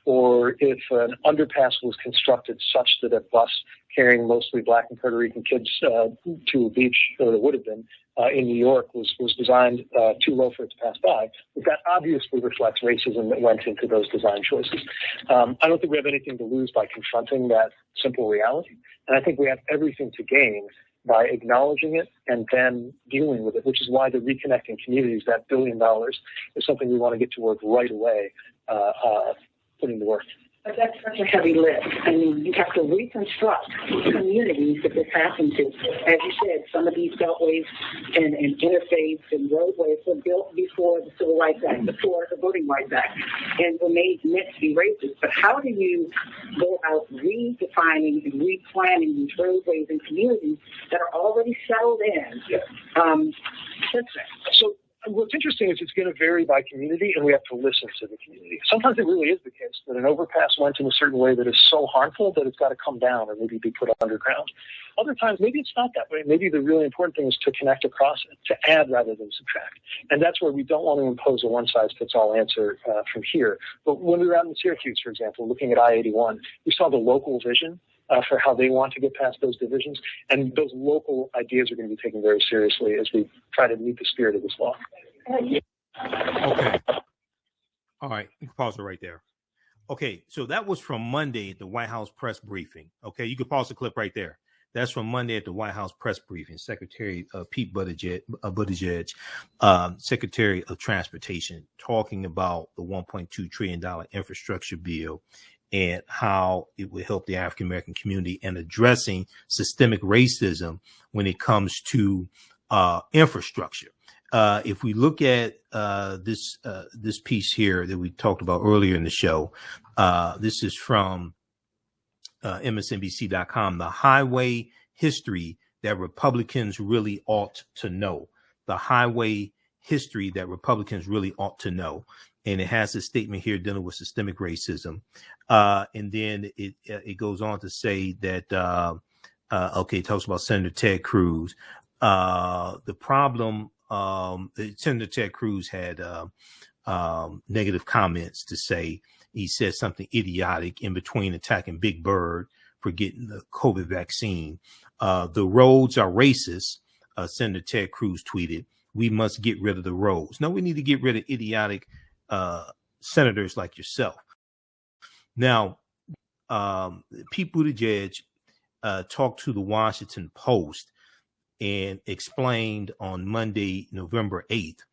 or if an underpass was constructed such that a bus carrying mostly black and Puerto Rican kids to a beach, or it would have been, in New York was designed too low for it to pass by, that obviously reflects racism that went into those design choices. I don't think we have anything to lose by confronting that simple reality. And I think we have everything to gain by acknowledging it and then dealing with it, which is why the Reconnecting Communities, that $1 billion, is something we want to get to work right away, putting to work. But that's such a heavy lift. I mean, you have to reconstruct communities that this happened to. As you said, some of these beltways and interstates and roadways were built before the Civil Rights Act, before the Voting Rights Act, and were meant to be racist. But how do you go about redefining and replanning these roadways and communities that are already settled in? So what's interesting is it's going to vary by community, and we have to listen to the community. Sometimes it really is the case that an overpass went in a certain way that is so harmful that it's got to come down or maybe be put underground. Other times, maybe it's not that way. Maybe the really important thing is to connect across it, to add rather than subtract. And that's where we don't want to impose a one-size-fits-all answer from here. But when we were out in Syracuse, for example, looking at I-81, we saw the local vision for how they want to get past those divisions. And those local ideas are going to be taken very seriously as we try to meet the spirit of this law. Okay. All right. You can pause it right there. Okay. So that was from Monday at the White House press briefing. Okay. You can pause the clip right there. That's from Monday at the White House press briefing. Secretary Pete Buttigieg, Secretary of Transportation, talking about the $1.2 trillion infrastructure bill and how it would help the African American community and addressing systemic racism when it comes to infrastructure. If we look at this piece here that we talked about earlier in the show, this is from MSNBC.com, the highway history that Republicans really ought to know. The highway history that Republicans really ought to know. And it has a statement here dealing with systemic racism. And then it goes on to say that, it talks about Senator Ted Cruz. The problem, Senator Ted Cruz had negative comments to say. He said something idiotic in between attacking Big Bird for getting the COVID vaccine. The roads are racist, Senator Ted Cruz tweeted. We must get rid of the roads. No, we need to get rid of idiotic senators like yourself. Now, Pete Buttigieg talked to the Washington Post and explained on Monday, November 8th.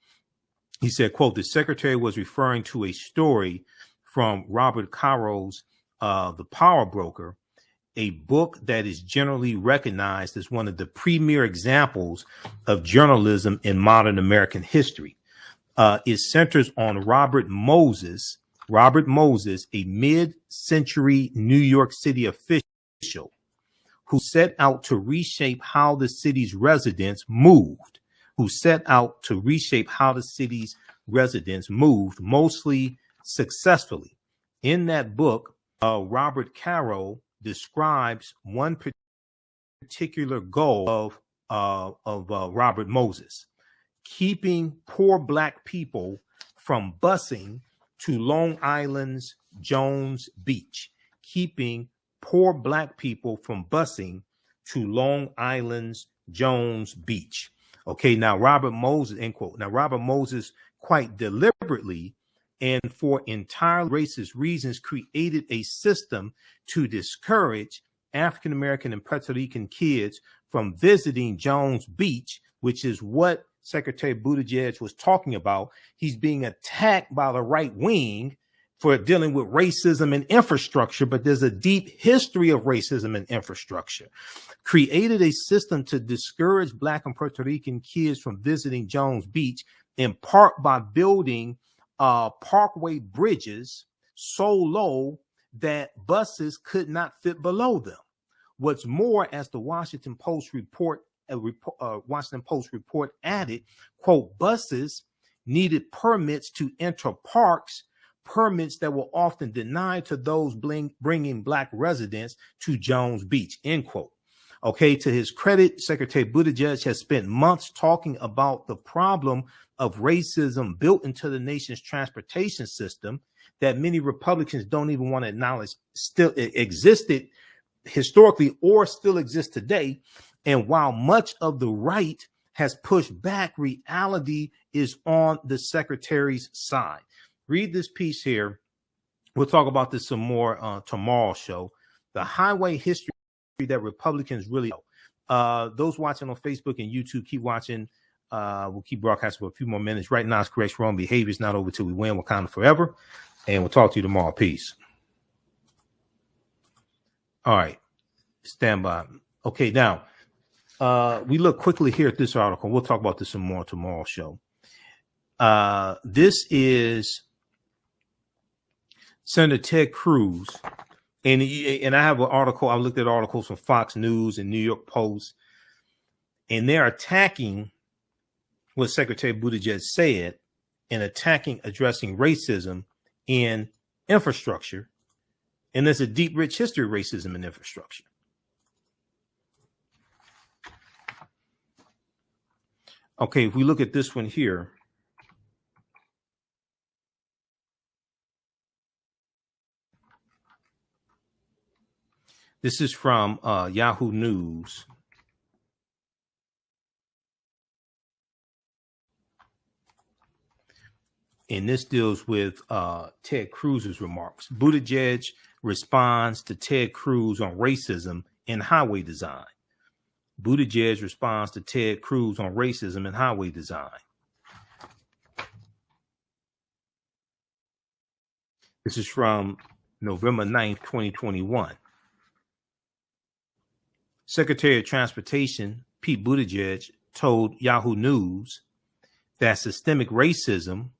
He said, quote, the secretary was referring to a story from Robert Caro's The Power Broker, a book that is generally recognized as one of the premier examples of journalism in modern American history. It centers on Robert Moses, a mid-century New York City official who set out to reshape how the city's residents moved, who set out to reshape how the city's residents moved, mostly successfully. In that book, Robert Caro describes one particular goal of Robert Moses: keeping poor Black people from busing to Long Island's Jones Beach. Keeping poor Black people from busing to Long Island's Jones Beach. Okay, now Robert Moses, end quote. Now Robert Moses quite deliberately and for entirely racist reasons created a system to discourage African American and Puerto Rican kids from visiting Jones Beach, which is what Secretary Buttigieg was talking about. He's being attacked by the right wing for dealing with racism and infrastructure, but there's a deep history of racism and infrastructure. Created a system to discourage Black and Puerto Rican kids from visiting Jones Beach, in part by building parkway bridges so low that buses could not fit below them. What's more, as the Washington Post report added, quote, buses needed permits to enter parks, permits that were often denied to those bringing Black residents to Jones Beach, end quote. Okay, to his credit, Secretary Buttigieg has spent months talking about the problem of racism built into the nation's transportation system that many Republicans don't even want to acknowledge still existed historically or still exists today. And while much of the right has pushed back, reality is on the secretary's side. Read this piece here. We'll talk about this some more tomorrow's show. The highway history that Republicans really those watching on Facebook and YouTube, keep watching. We'll keep broadcasting for a few more minutes. Right now, it's correct wrong behavior is not over till we win. Wakanda forever. And we'll talk to you tomorrow. Peace. All right. Stand by. Okay, now we look quickly here at this article. We'll talk about this some more tomorrow's show. This is Senator Ted Cruz. And I have an article. I looked at articles from Fox News and New York Post, and they're attacking what Secretary Buttigieg said and addressing racism in infrastructure. And there's a deep, rich history of racism in infrastructure. Okay, if we look at this one here. This is from Yahoo News. And this deals with Ted Cruz's remarks. Buttigieg responds to Ted Cruz on racism in highway design. Buttigieg responds to Ted Cruz on racism in highway design. This is from November 9th, 2021. Secretary of Transportation Pete Buttigieg told Yahoo News that systemic racism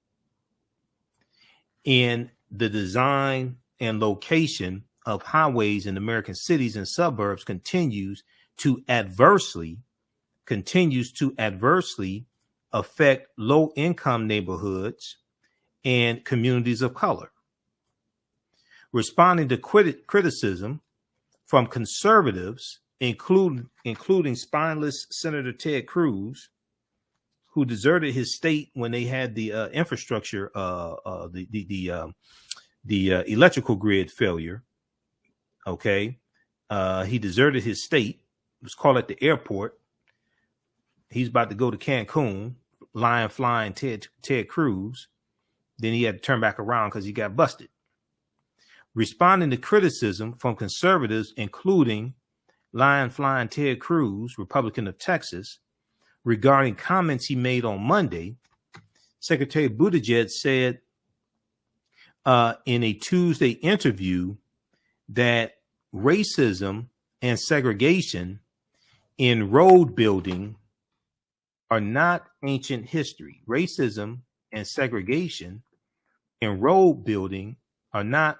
in the design and location of highways in American cities and suburbs continues to adversely affect low-income neighborhoods and communities of color. Responding to criticism from conservatives, including spineless Senator Ted Cruz, who deserted his state when they had the infrastructure, the electrical grid failure. Okay, he deserted his state. It was called at the airport. He's about to go to Cancun, flying Ted Cruz. Then he had to turn back around because he got busted. Responding to criticism from conservatives, including flying Ted Cruz, Republican of Texas, regarding comments he made on Monday, Secretary Buttigieg said in a Tuesday interview that racism and segregation in road building are not ancient history. Racism and segregation in road building are not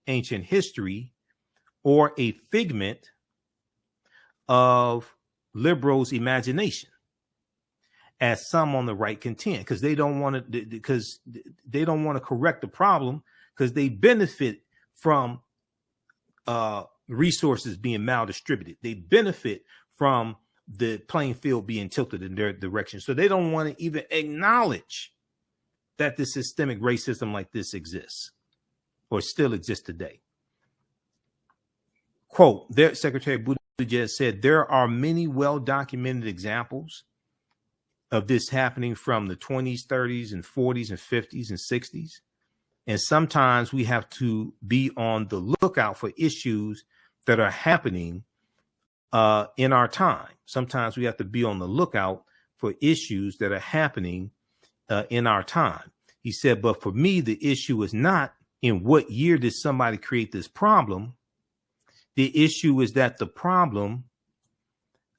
ancient history or a figment of liberals' imagination. as some on the right contend, because they don't want to correct the problem, because they benefit from resources being maldistributed. They benefit from the playing field being tilted in their direction. So they don't want to even acknowledge that the systemic racism like this exists or still exists today. Quote, their Secretary Buttigieg said, there are many well-documented examples of this happening from the 20s, 30s, and 40s, and 50s, and 60s. And sometimes we have to be on the lookout for issues that are happening in our time. Sometimes we have to be on the lookout for issues that are happening in our time. He said, but for me, the issue is not in what year did somebody create this problem. The issue is that the problem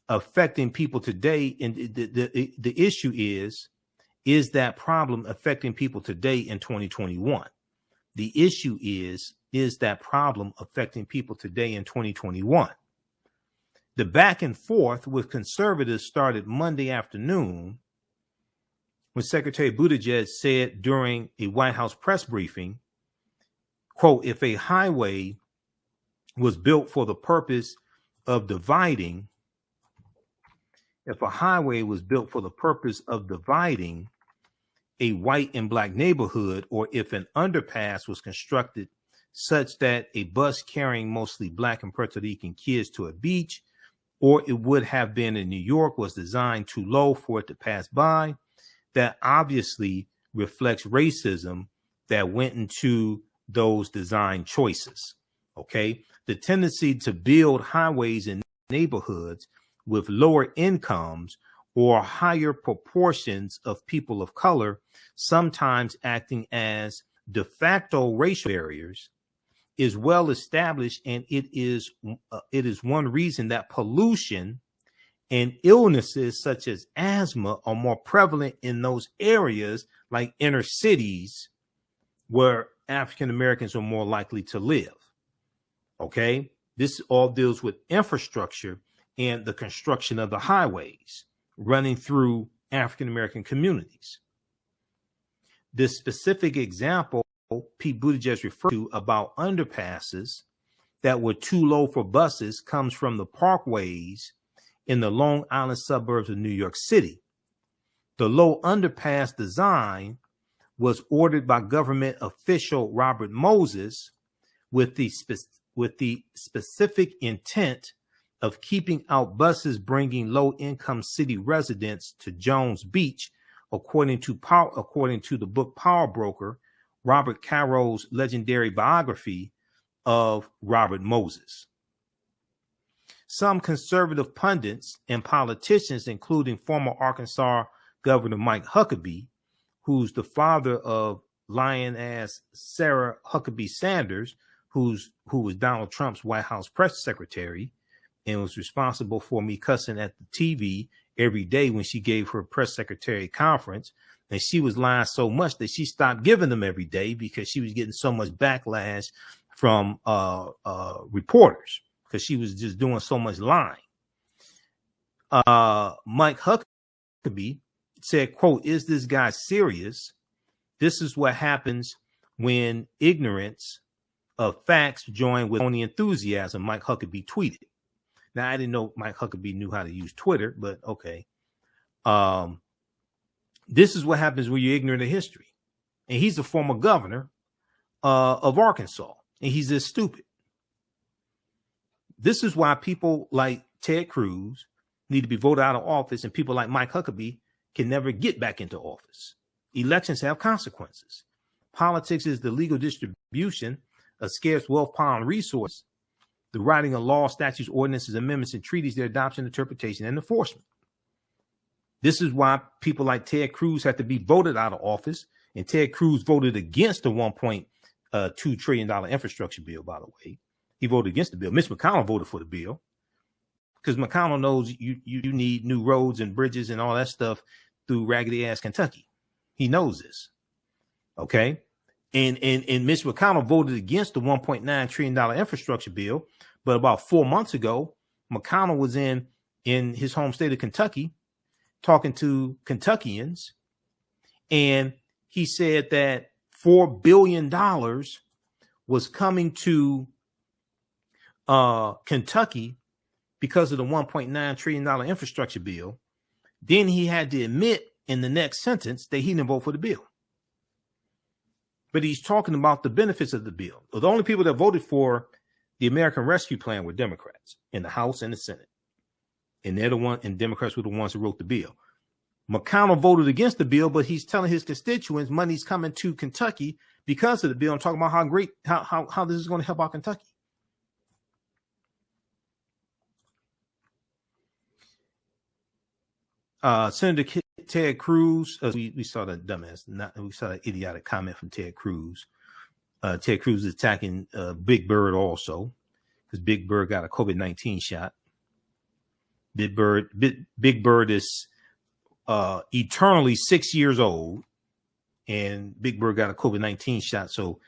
affecting people today, and the issue is that problem affecting people today in 2021. The issue is that problem affecting people today in 2021. The back and forth with conservatives started Monday afternoon when Secretary Buttigieg said during a White House press briefing, quote, if a highway was built for the purpose of dividing, a white and black neighborhood, or if an underpass was constructed such that a bus carrying mostly black and Puerto Rican kids to a beach, or it would have been in New York, was designed too low for it to pass by, that obviously reflects racism that went into those design choices. Okay. The tendency to build highways in neighborhoods with lower incomes or higher proportions of people of color, sometimes acting as de facto racial barriers, is well established, and it is one reason that pollution and illnesses such as asthma are more prevalent in those areas like inner cities where African Americans are more likely to live. Okay, this all deals with infrastructure and the construction of the highways running through African American communities. This specific example Pete Buttigieg referred to about underpasses that were too low for buses comes from the parkways in the Long Island suburbs of New York City. The low underpass design was ordered by government official Robert Moses with the specific intent of keeping out buses bringing low-income city residents to Jones Beach, according to the book Power Broker, Robert Caro's legendary biography of Robert Moses. Some conservative pundits and politicians, including former Arkansas Governor Mike Huckabee, who's the father of Lioness Sarah Huckabee Sanders, who was Donald Trump's White House press secretary and was responsible for me cussing at the TV every day when she gave her press secretary conference. And she was lying so much that she stopped giving them every day because she was getting so much backlash from reporters because she was just doing so much lying. Mike Huckabee said, quote, is this guy serious? This is what happens when ignorance of facts join with only enthusiasm, Mike Huckabee tweeted. Now, I didn't know Mike Huckabee knew how to use Twitter, but okay. This is what happens when you're ignorant of history. And he's a former governor of Arkansas, and he's this stupid. This is why people like Ted Cruz need to be voted out of office, and people like Mike Huckabee can never get back into office. Elections have consequences. Politics is the legal distribution of scarce wealth, power, and resource, the writing of laws, statutes, ordinances, amendments, and treaties, their adoption, interpretation, and enforcement. This is why people like Ted Cruz have to be voted out of office, and Ted Cruz voted against the $1.2 trillion infrastructure bill, by the way. He voted against the bill. Mitch McConnell voted for the bill because McConnell knows you need new roads and bridges and all that stuff through raggedy ass Kentucky. He knows this. Okay. And Mitch McConnell voted against the $1.9 trillion infrastructure bill. But about 4 months ago, McConnell was in his home state of Kentucky talking to Kentuckians, and he said that $4 billion was coming to Kentucky because of the $1.9 trillion infrastructure bill. Then he had to admit in the next sentence that he didn't vote for the bill. But he's talking about the benefits of the bill. The only people that voted for the American Rescue Plan were Democrats in the House and the Senate. And they're the one, and Democrats were the ones who wrote the bill. McConnell voted against the bill, but he's telling his constituents money's coming to Kentucky because of the bill. I'm talking about how great, how this is going to help out Kentucky. Senator Ted Cruz, we saw that dumbass, we saw that idiotic comment from Ted Cruz. Ted Cruz is attacking Big Bird also, because Big Bird got a COVID-19 shot. Big Bird is eternally 6 years old, and Big Bird got a COVID-19 shot. So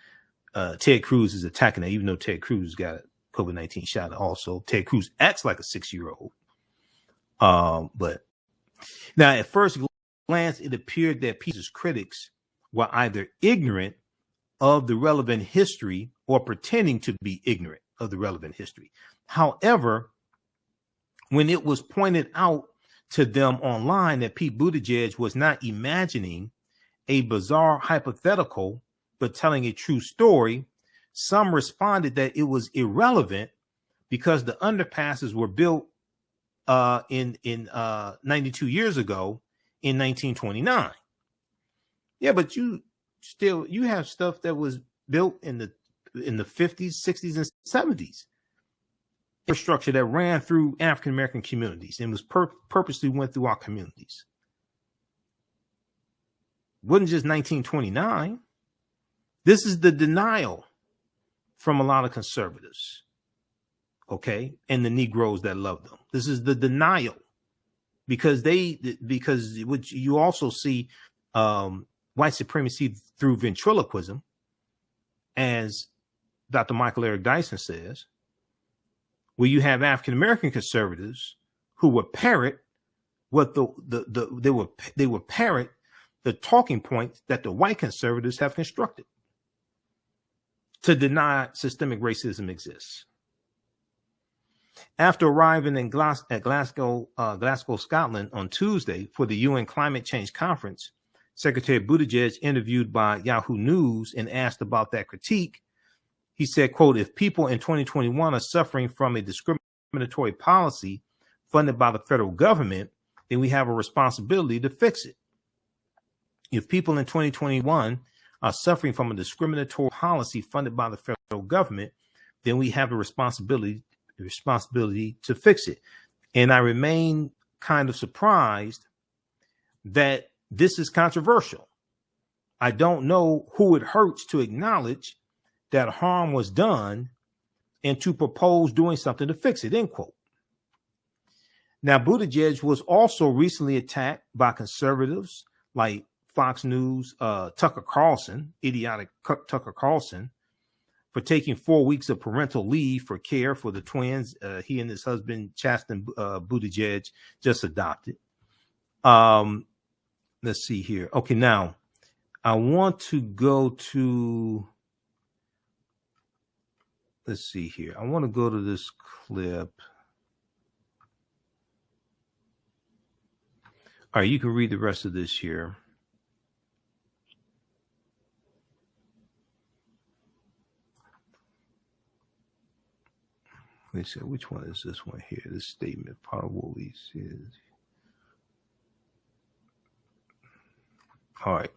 Ted Cruz is attacking that, even though Ted Cruz got a COVID-19 shot also. Ted Cruz acts like a 6-year-old. But now, at first glance, it appeared that Peter's critics were either ignorant of the relevant history or pretending to be ignorant of the relevant history. However, when it was pointed out to them online that Pete Buttigieg was not imagining a bizarre hypothetical, but telling a true story, some responded that it was irrelevant because the underpasses were built in 92 years ago in 1929. Yeah, but you have stuff that was built in the 50s, 60s, and 70s. Infrastructure that ran through African American communities and was purposely went through our communities. It wasn't just 1929. This is the denial from a lot of conservatives, okay, and the Negroes that love them. This is the denial because what you also see white supremacy through ventriloquism, as Dr. Michael Eric Dyson says, where you have African American conservatives who would parrot what they would parrot the talking points that the white conservatives have constructed to deny systemic racism exists. After arriving at Glasgow, Scotland on Tuesday for the UN Climate Change Conference, Secretary Buttigieg, interviewed by Yahoo News and asked about that critique, he said, quote, "If people in 2021 are suffering from a discriminatory policy funded by the federal government, then we have a responsibility to fix it. If people in 2021 are suffering from a discriminatory policy funded by the federal government, then we have a responsibility to fix it." And I remain kind of surprised that this is controversial. I don't know who it hurts to acknowledge that harm was done and to propose doing something to fix it, end quote. Now, Buttigieg was also recently attacked by conservatives like Fox News, Tucker Carlson, idiotic Tucker Carlson, for taking 4 weeks of parental leave for care for the twins he and his husband, Chasten Buttigieg, just adopted. Let's see here. Okay, now I want to go to, let's see here. I want to go to this clip. All right, you can read the rest of this here. Let me see, which one is this one here? This statement, part of what we said. All right,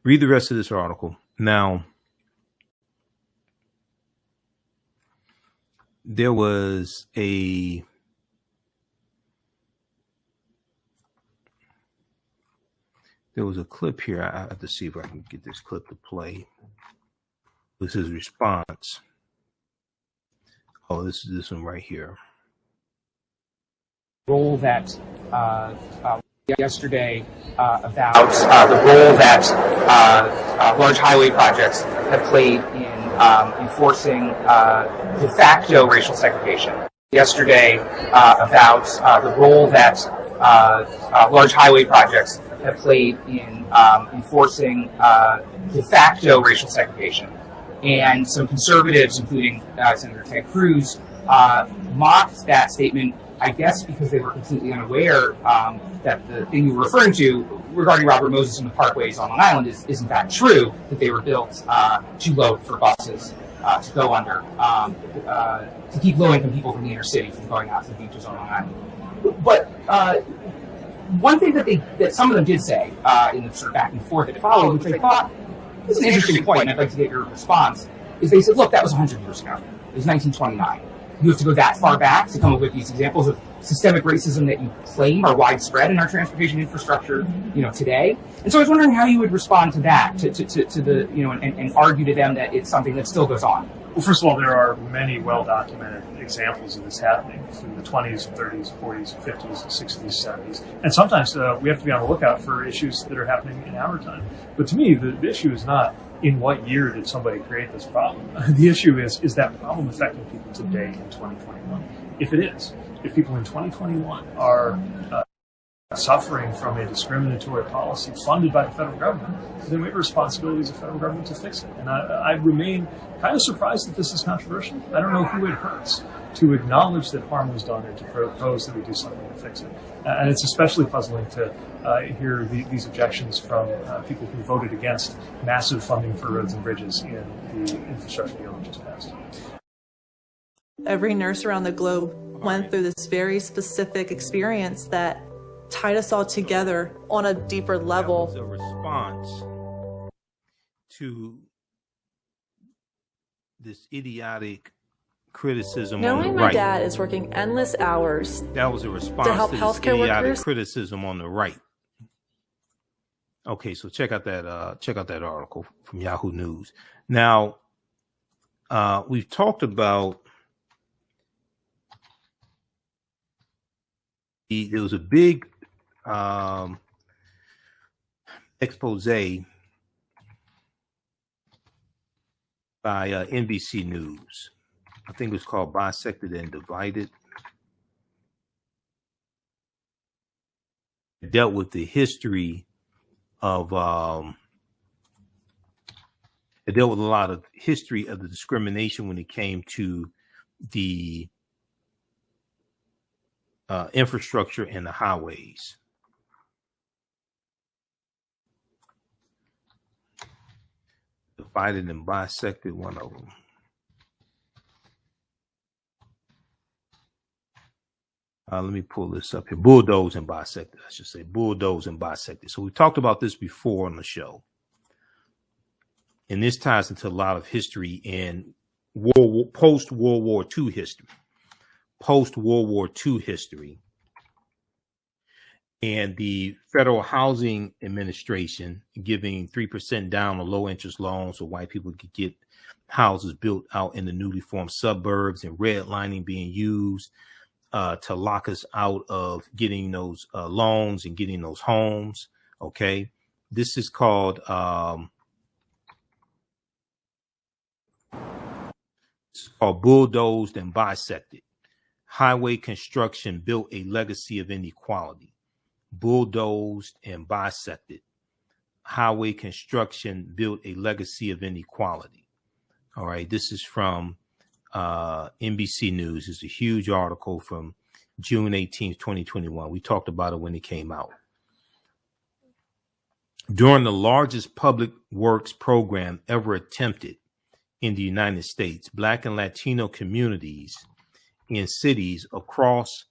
read the rest of this article. Now, there was a clip here. I have to see if I can get this clip to play. This is response. Oh, this is this one right here. Role that yesterday about the role that large highway projects have played in enforcing de facto racial segregation. Yesterday about the role that large highway projects have played in enforcing de facto racial segregation. And some conservatives, including Senator Ted Cruz, mocked that statement, I guess because they were completely unaware that the thing you were referring to regarding Robert Moses and the parkways on Long Island is in fact true, that they were built too low for buses to go under, to keep low-income people from the inner city from going out to the beaches on Long Island. But one thing that some of them did say in the sort of back and forth that followed, which I thought was an interesting point, and I'd like to get your response, is they said, look, that was 100 years ago. It was 1929. You have to go that far back to come up with these examples of systemic racism that you claim are widespread in our transportation infrastructure, today. And so I was wondering how you would respond to that, to the, and argue to them that it's something that still goes on. Well, first of all, there are many well-documented examples of this happening from the 20s, 30s, 40s, 50s, 60s, 70s. And sometimes we have to be on the lookout for issues that are happening in our time. But to me, the issue is not in what year did somebody create this problem. The issue is that problem affecting people today in 2021? If it is, if people in 2021 are suffering from a discriminatory policy funded by the federal government, then we have a responsibility as a federal government to fix it. And I remain kind of surprised that this is controversial. I don't know who it hurts to acknowledge that harm was done and to propose that we do something to fix it. And it's especially puzzling to hear these objections from people who voted against massive funding for roads and bridges in the infrastructure bill that just passed. Every nurse around the globe went through this very specific experience that tied us all together on a deeper level. That was a response to this idiotic criticism on the right. Knowing my dad is working endless hours that was a response to help healthcare workers. Criticism on the right. Okay, so check out that article from Yahoo News. Now, we've talked about there was a big expose by NBC News. I think it was called Bisected and Divided. It dealt with the history of it dealt with a lot of history of the discrimination when it came to the infrastructure and the highways. Divided and bisected, one of them. Let me pull this up here. Bulldozed and bisected, I should say. Bulldozed and bisected. So we talked about this before on the show. And this ties into a lot of history in post-World War II history. Post-World War II history. And the Federal Housing Administration giving 3% down on low-interest loans so white people could get houses built out in the newly formed suburbs, and redlining being used to lock us out of getting those loans and getting those homes. Okay, this is called bulldozed and bisected. Highway construction built a legacy of inequality. Bulldozed and bisected. Highway construction built a legacy of inequality. All right, this is from NBC News. It's a huge article from June 18th, 2021. We talked about it when it came out. During the largest public works program ever attempted in the United States, Black and Latino communities in cities across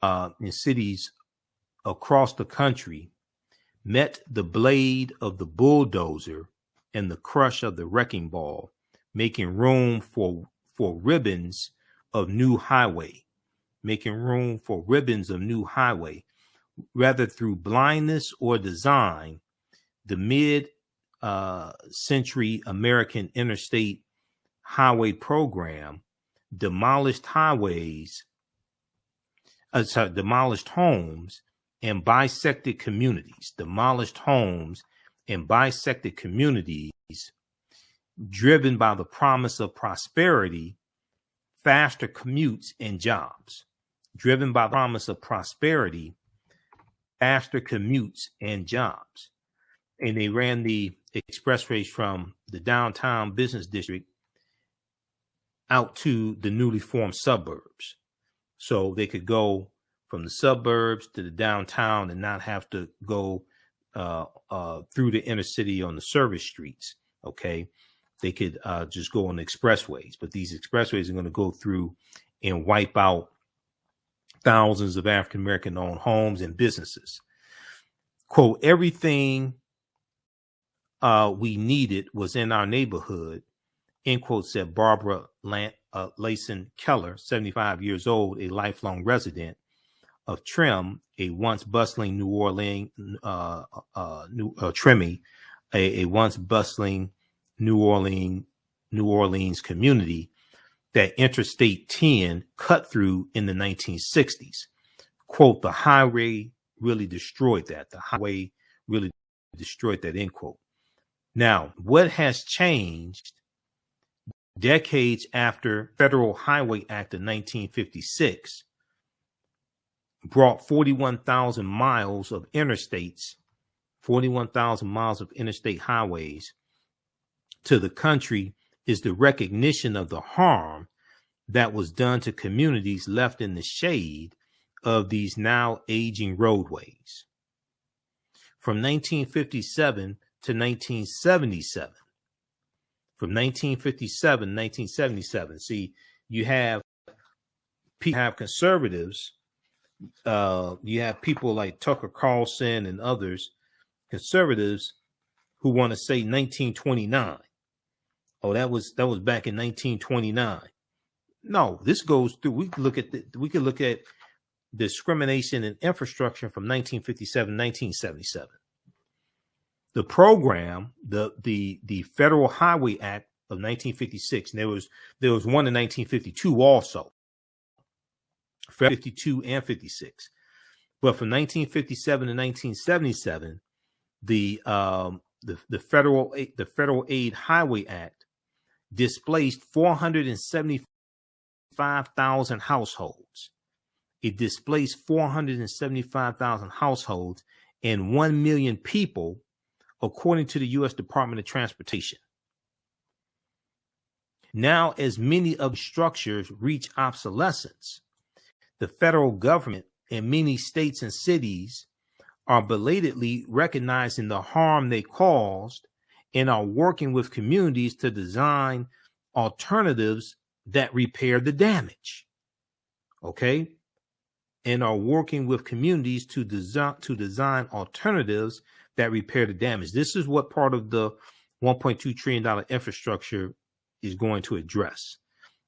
the country met the blade of the bulldozer and the crush of the wrecking ball, making room for ribbons of new highway, rather through blindness or design. The mid-century American Interstate Highway Program demolished homes and bisected communities. Driven by the promise of prosperity, faster commutes, and jobs. faster commutes and jobs. And they ran the expressways from the downtown business district out to the newly formed suburbs. So they could go from the suburbs to the downtown and not have to go through the inner city on the service streets. Okay. They could just go on the expressways, but these expressways are going to go through and wipe out thousands of African-American owned homes and businesses. Quote, everything we needed was in our neighborhood, end quote, said Barbara Layson Keller, 75 years old, a lifelong resident of Trim, a once bustling New Orleans community that Interstate 10 cut through in the 1960s. Quote, the highway really destroyed that. The highway really destroyed that, end quote. Now, what has changed decades after Federal Highway Act of 1956 brought 41,000 miles of interstates, 41,000 miles of interstate highways to the country is the recognition of the harm that was done to communities left in the shade of these now aging roadways. From 1957 to 1977. From 1957 to 1977. See, you have conservatives, you have people like Tucker Carlson and others, conservatives, who want to say 1929. Oh, that was back in 1929. No, this goes through. We could look at discrimination and infrastructure from 1957, 1977. The program, the Federal Highway Act of 1956, and there was one in 1952 also, 52 and 56. But from 1957 to 1977, the Federal Aid Highway Act displaced 475,000 households. It displaced 475,000 households and 1 million people, according to the U.S. Department of Transportation. Now, as many of the structures reach obsolescence, the federal government and many states and cities are belatedly recognizing the harm they caused and are working with communities to design alternatives that repair the damage. Okay? And are working with communities to design alternatives that repair the damage. This is what part of the $1.2 trillion infrastructure is going to address.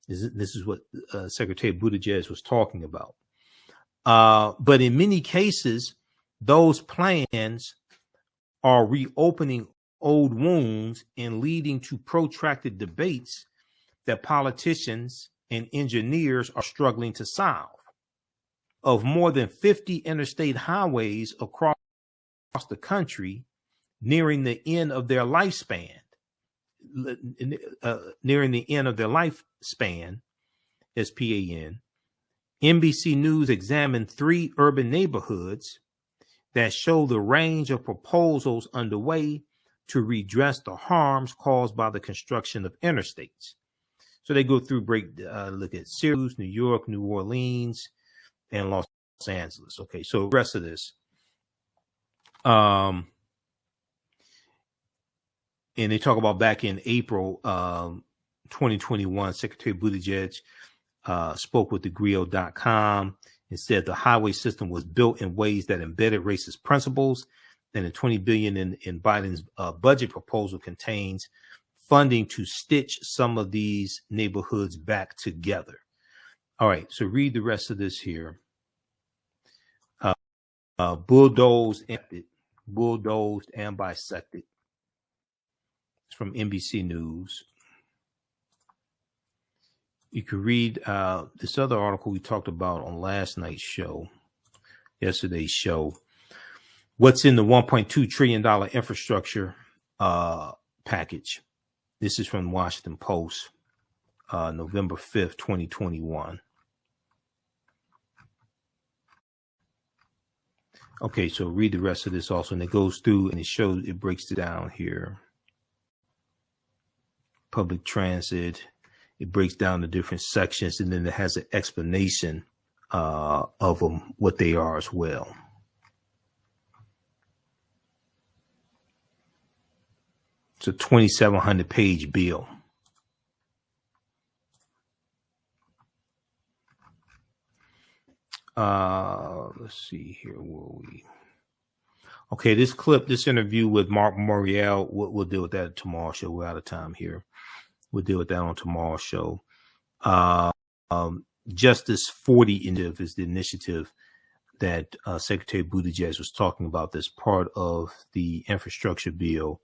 This is what Secretary Buttigieg was talking about. But in many cases, those plans are reopening old wounds and leading to protracted debates that politicians and engineers are struggling to solve. Of more than 50 interstate highways across the country nearing the end of their lifespan, SPAN, NBC News examined 3 urban neighborhoods that show the range of proposals underway to redress the harms caused by the construction of interstates. So they go through, look at Syracuse, New York, New Orleans, and Los Angeles. Okay, so the rest of this. And they talk about back in April 2021, Secretary Buttigieg spoke with thegrio.com and said the highway system was built in ways that embedded racist principles, and the $20 billion in Biden's budget proposal contains funding to stitch some of these neighborhoods back together. All right, so read the rest of this here. Bulldozed and bisected. It's from NBC News. You can read this other article we talked about on yesterday's show. What's in the $1.2 trillion infrastructure package? This is from Washington Post, November 5th, 2021. Okay, so read the rest of this also, and it goes through and it breaks it down here. Public transit, it breaks down the different sections, and then it has an explanation of them, what they are as well. It's a 2,700-page bill. Let's see here. Where are we? Okay, this interview with Mark Morial, we'll deal with that at tomorrow's show. We're out of time here. We'll deal with that on tomorrow's show. Justice 40 initiative is the initiative that Secretary Buttigieg was talking about. That's part of the infrastructure bill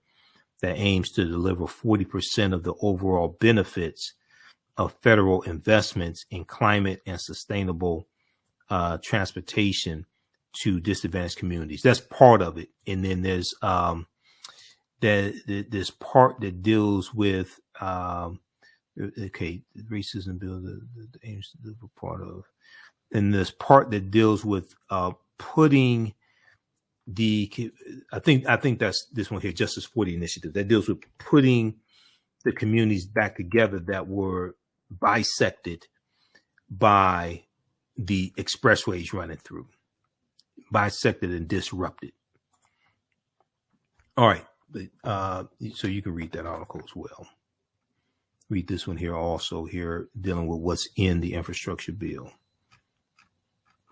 that aims to deliver 40% of the overall benefits of federal investments in climate and sustainable transportation to disadvantaged communities. That's part of it. And then there's this part that deals with racism bill that aims to deliver part of, and this part that deals with putting I think that's this one here, Justice 40 initiative, that deals with putting the communities back together that were bisected by the expressways running through, bisected and disrupted. All right. So you can read that article as well. Read this one here also, here dealing with what's in the infrastructure bill.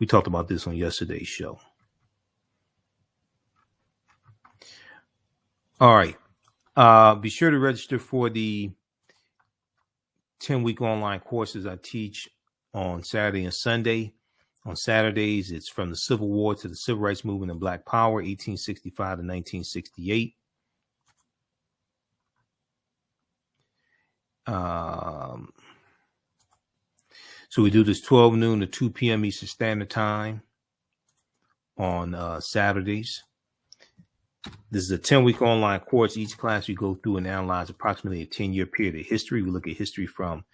We talked about this on yesterday's show. All right. Be sure to register for the 10-week online courses I teach on Saturday and Sunday. On Saturdays, it's from the Civil War to the Civil Rights Movement and Black Power, 1865 to 1968. So we do this 12 noon to 2 p.m. Eastern Standard Time on Saturdays. This is a 10-week online course. Each class we go through and analyze approximately a 10-year period of history. We look at history from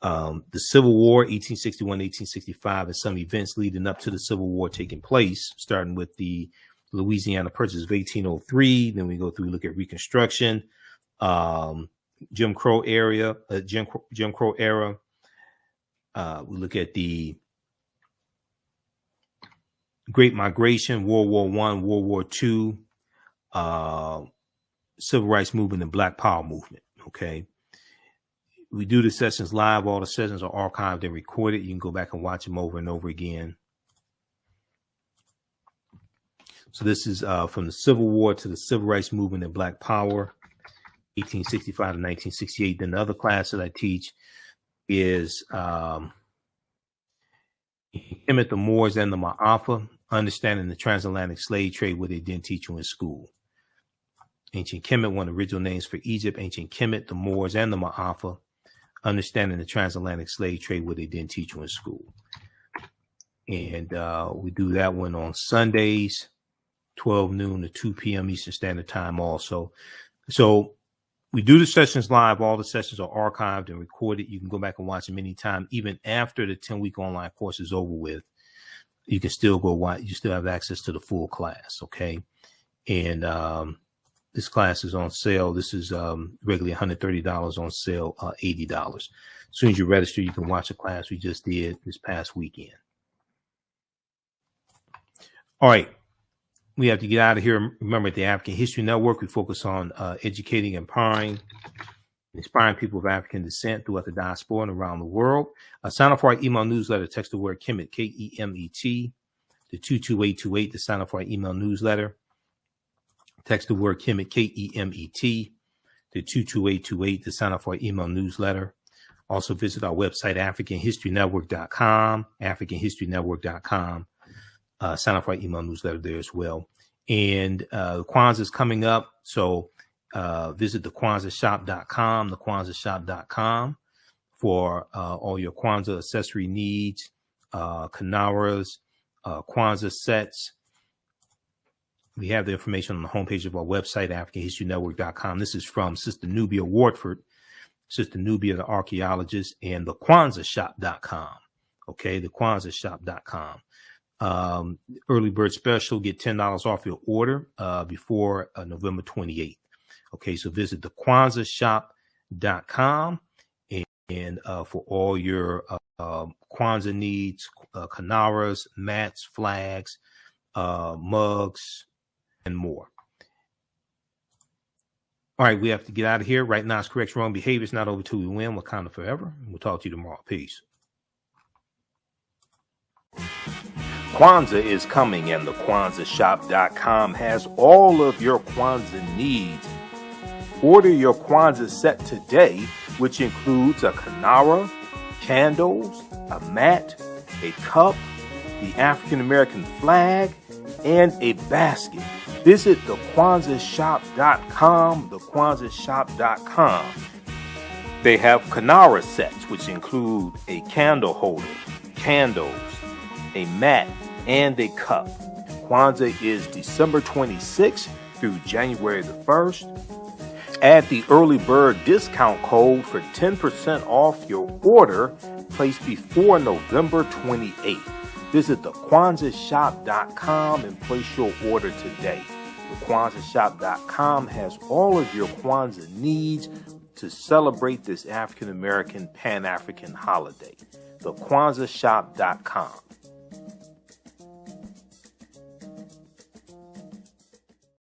the Civil War, 1861, 1865, and some events leading up to the Civil War taking place, starting with the Louisiana Purchase of 1803. Then we go through, look at Reconstruction, Jim Crow era. We look at the Great Migration, World War I, World War II, Civil Rights Movement, and Black Power movement. Okay. We do the sessions live. All the sessions are archived and recorded. You can go back and watch them over and over again. So this is from the Civil War to the Civil Rights Movement and Black Power, 1865 to 1968. Then the other class that I teach is Kemet, the Moors, and the Ma'afa, Understanding the Transatlantic Slave Trade, what they didn't teach you in school. Ancient Kemet, one of the original names for Egypt. Ancient Kemet, the Moors, and the Ma'afa, Understanding the Transatlantic Slave Trade, what they didn't teach you in school. And we do that one on Sundays, 12 noon to 2 p.m. Eastern Standard Time also. So we do the sessions live. All the sessions are archived and recorded. You can go back and watch them anytime, even after the 10-week online course is over with. You can still go watch. You still have access to the full class. Okay. And this class is on sale. This is regularly $130 on sale, $80. As soon as you register, you can watch the class we just did this past weekend. All right. We have to get out of here. Remember, at the African History Network, we focus on educating, empowering, inspiring people of African descent throughout the diaspora and around the world. Sign up for our email newsletter. Text the word Kemet, K-E-M-E-T, to 22828 to sign up for our email newsletter. Text the word Kemet, K-E-M-E-T, to 22828 to sign up for our email newsletter. Also visit our website, AfricanHistoryNetwork.com, AfricanHistoryNetwork.com. Sign up for our email newsletter there as well. And Kwanzaa is coming up, so visit TheKwanzaaShop.com, TheKwanzaaShop.com for all your Kwanzaa accessory needs, Kanaras, Kwanzaa sets. We have the information on the homepage of our website, AfricanHistoryNetwork.com. This is from Sister Nubia Wardford, Sister Nubia, the archaeologist, and TheKwanzaaShop.com. Okay, TheKwanzaaShop.com. Early bird special, get $10 off your order before November 28th. Okay, so visit TheAHNShow.com and for all your Kwanzaa needs, kanaras, mats, flags, mugs, and more. All right, we have to get out of here. Right now, it's correct wrong behavior. It's not over till we win. Wakanda forever. We'll talk to you tomorrow. Peace. Kwanzaa is coming, and the TheAHNShow.com has all of your Kwanzaa needs. Order your Kwanzaa set today, which includes a kinara, candles, a mat, a cup, the African American flag, and a basket. Visit TheAHNShow.com, TheAHNShow.com. They have kinara sets, which include a candle holder, candles, a mat, and a cup. Kwanzaa is December 26th through January the 1st. Add the early bird discount code for 10% off your order placed before November 28th. Visit TheAHNShow.com and place your order today. TheAHNShow.com has all of your Kwanzaa needs to celebrate this African American Pan-African holiday. TheAHNShow.com.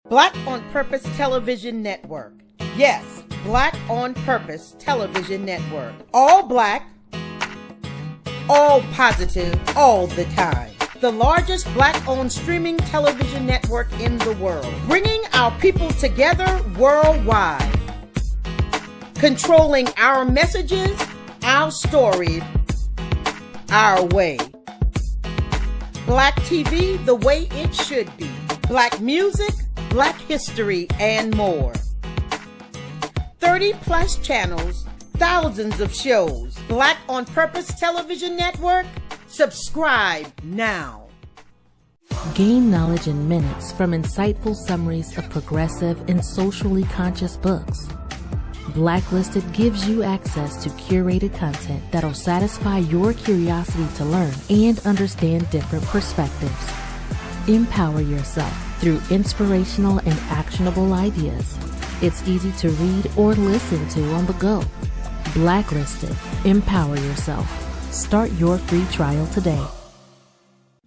Black on Purpose Television Network. Yes, Black on Purpose Television Network. All black, all positive, all the time. The largest black-owned streaming television network in the world. Bringing our people together worldwide. Controlling our messages, our stories, our way. Black TV the way it should be. Black music, Black history, and more. 30-plus channels, thousands of shows. Black on Purpose Television Network. Subscribe now. Gain knowledge in minutes from insightful summaries of progressive and socially conscious books. Blacklisted gives you access to curated content that'll satisfy your curiosity to learn and understand different perspectives. Empower yourself through inspirational and actionable ideas. It's easy to read or listen to on the go. Blacklisted. Empower yourself. Start your free trial today.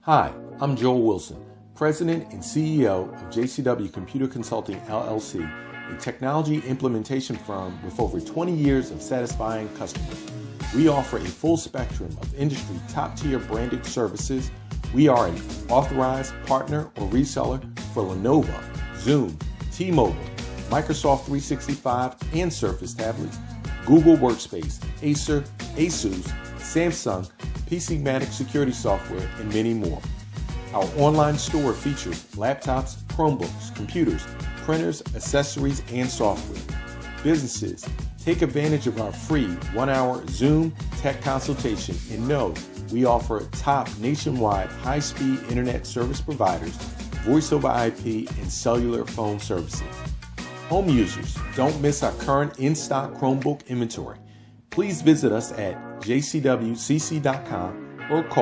Hi, I'm Joel Wilson, President and CEO of JCW Computer Consulting, LLC, a technology implementation firm with over 20 years of satisfying customers. We offer a full spectrum of industry top-tier branded services. We are an authorized partner or reseller for Lenovo, Zoom, T-Mobile, Microsoft 365 and Surface tablets, Google Workspace, Acer, Asus, Samsung, PCmatic security software, and many more. Our online store features laptops, Chromebooks, computers, printers, accessories, and software. Businesses, take advantage of our free 1-hour Zoom tech consultation and know we offer top nationwide high-speed internet service providers, voice over IP, and cellular phone services. Home users, don't miss our current in-stock Chromebook inventory. Please visit us at jcwcc.com or call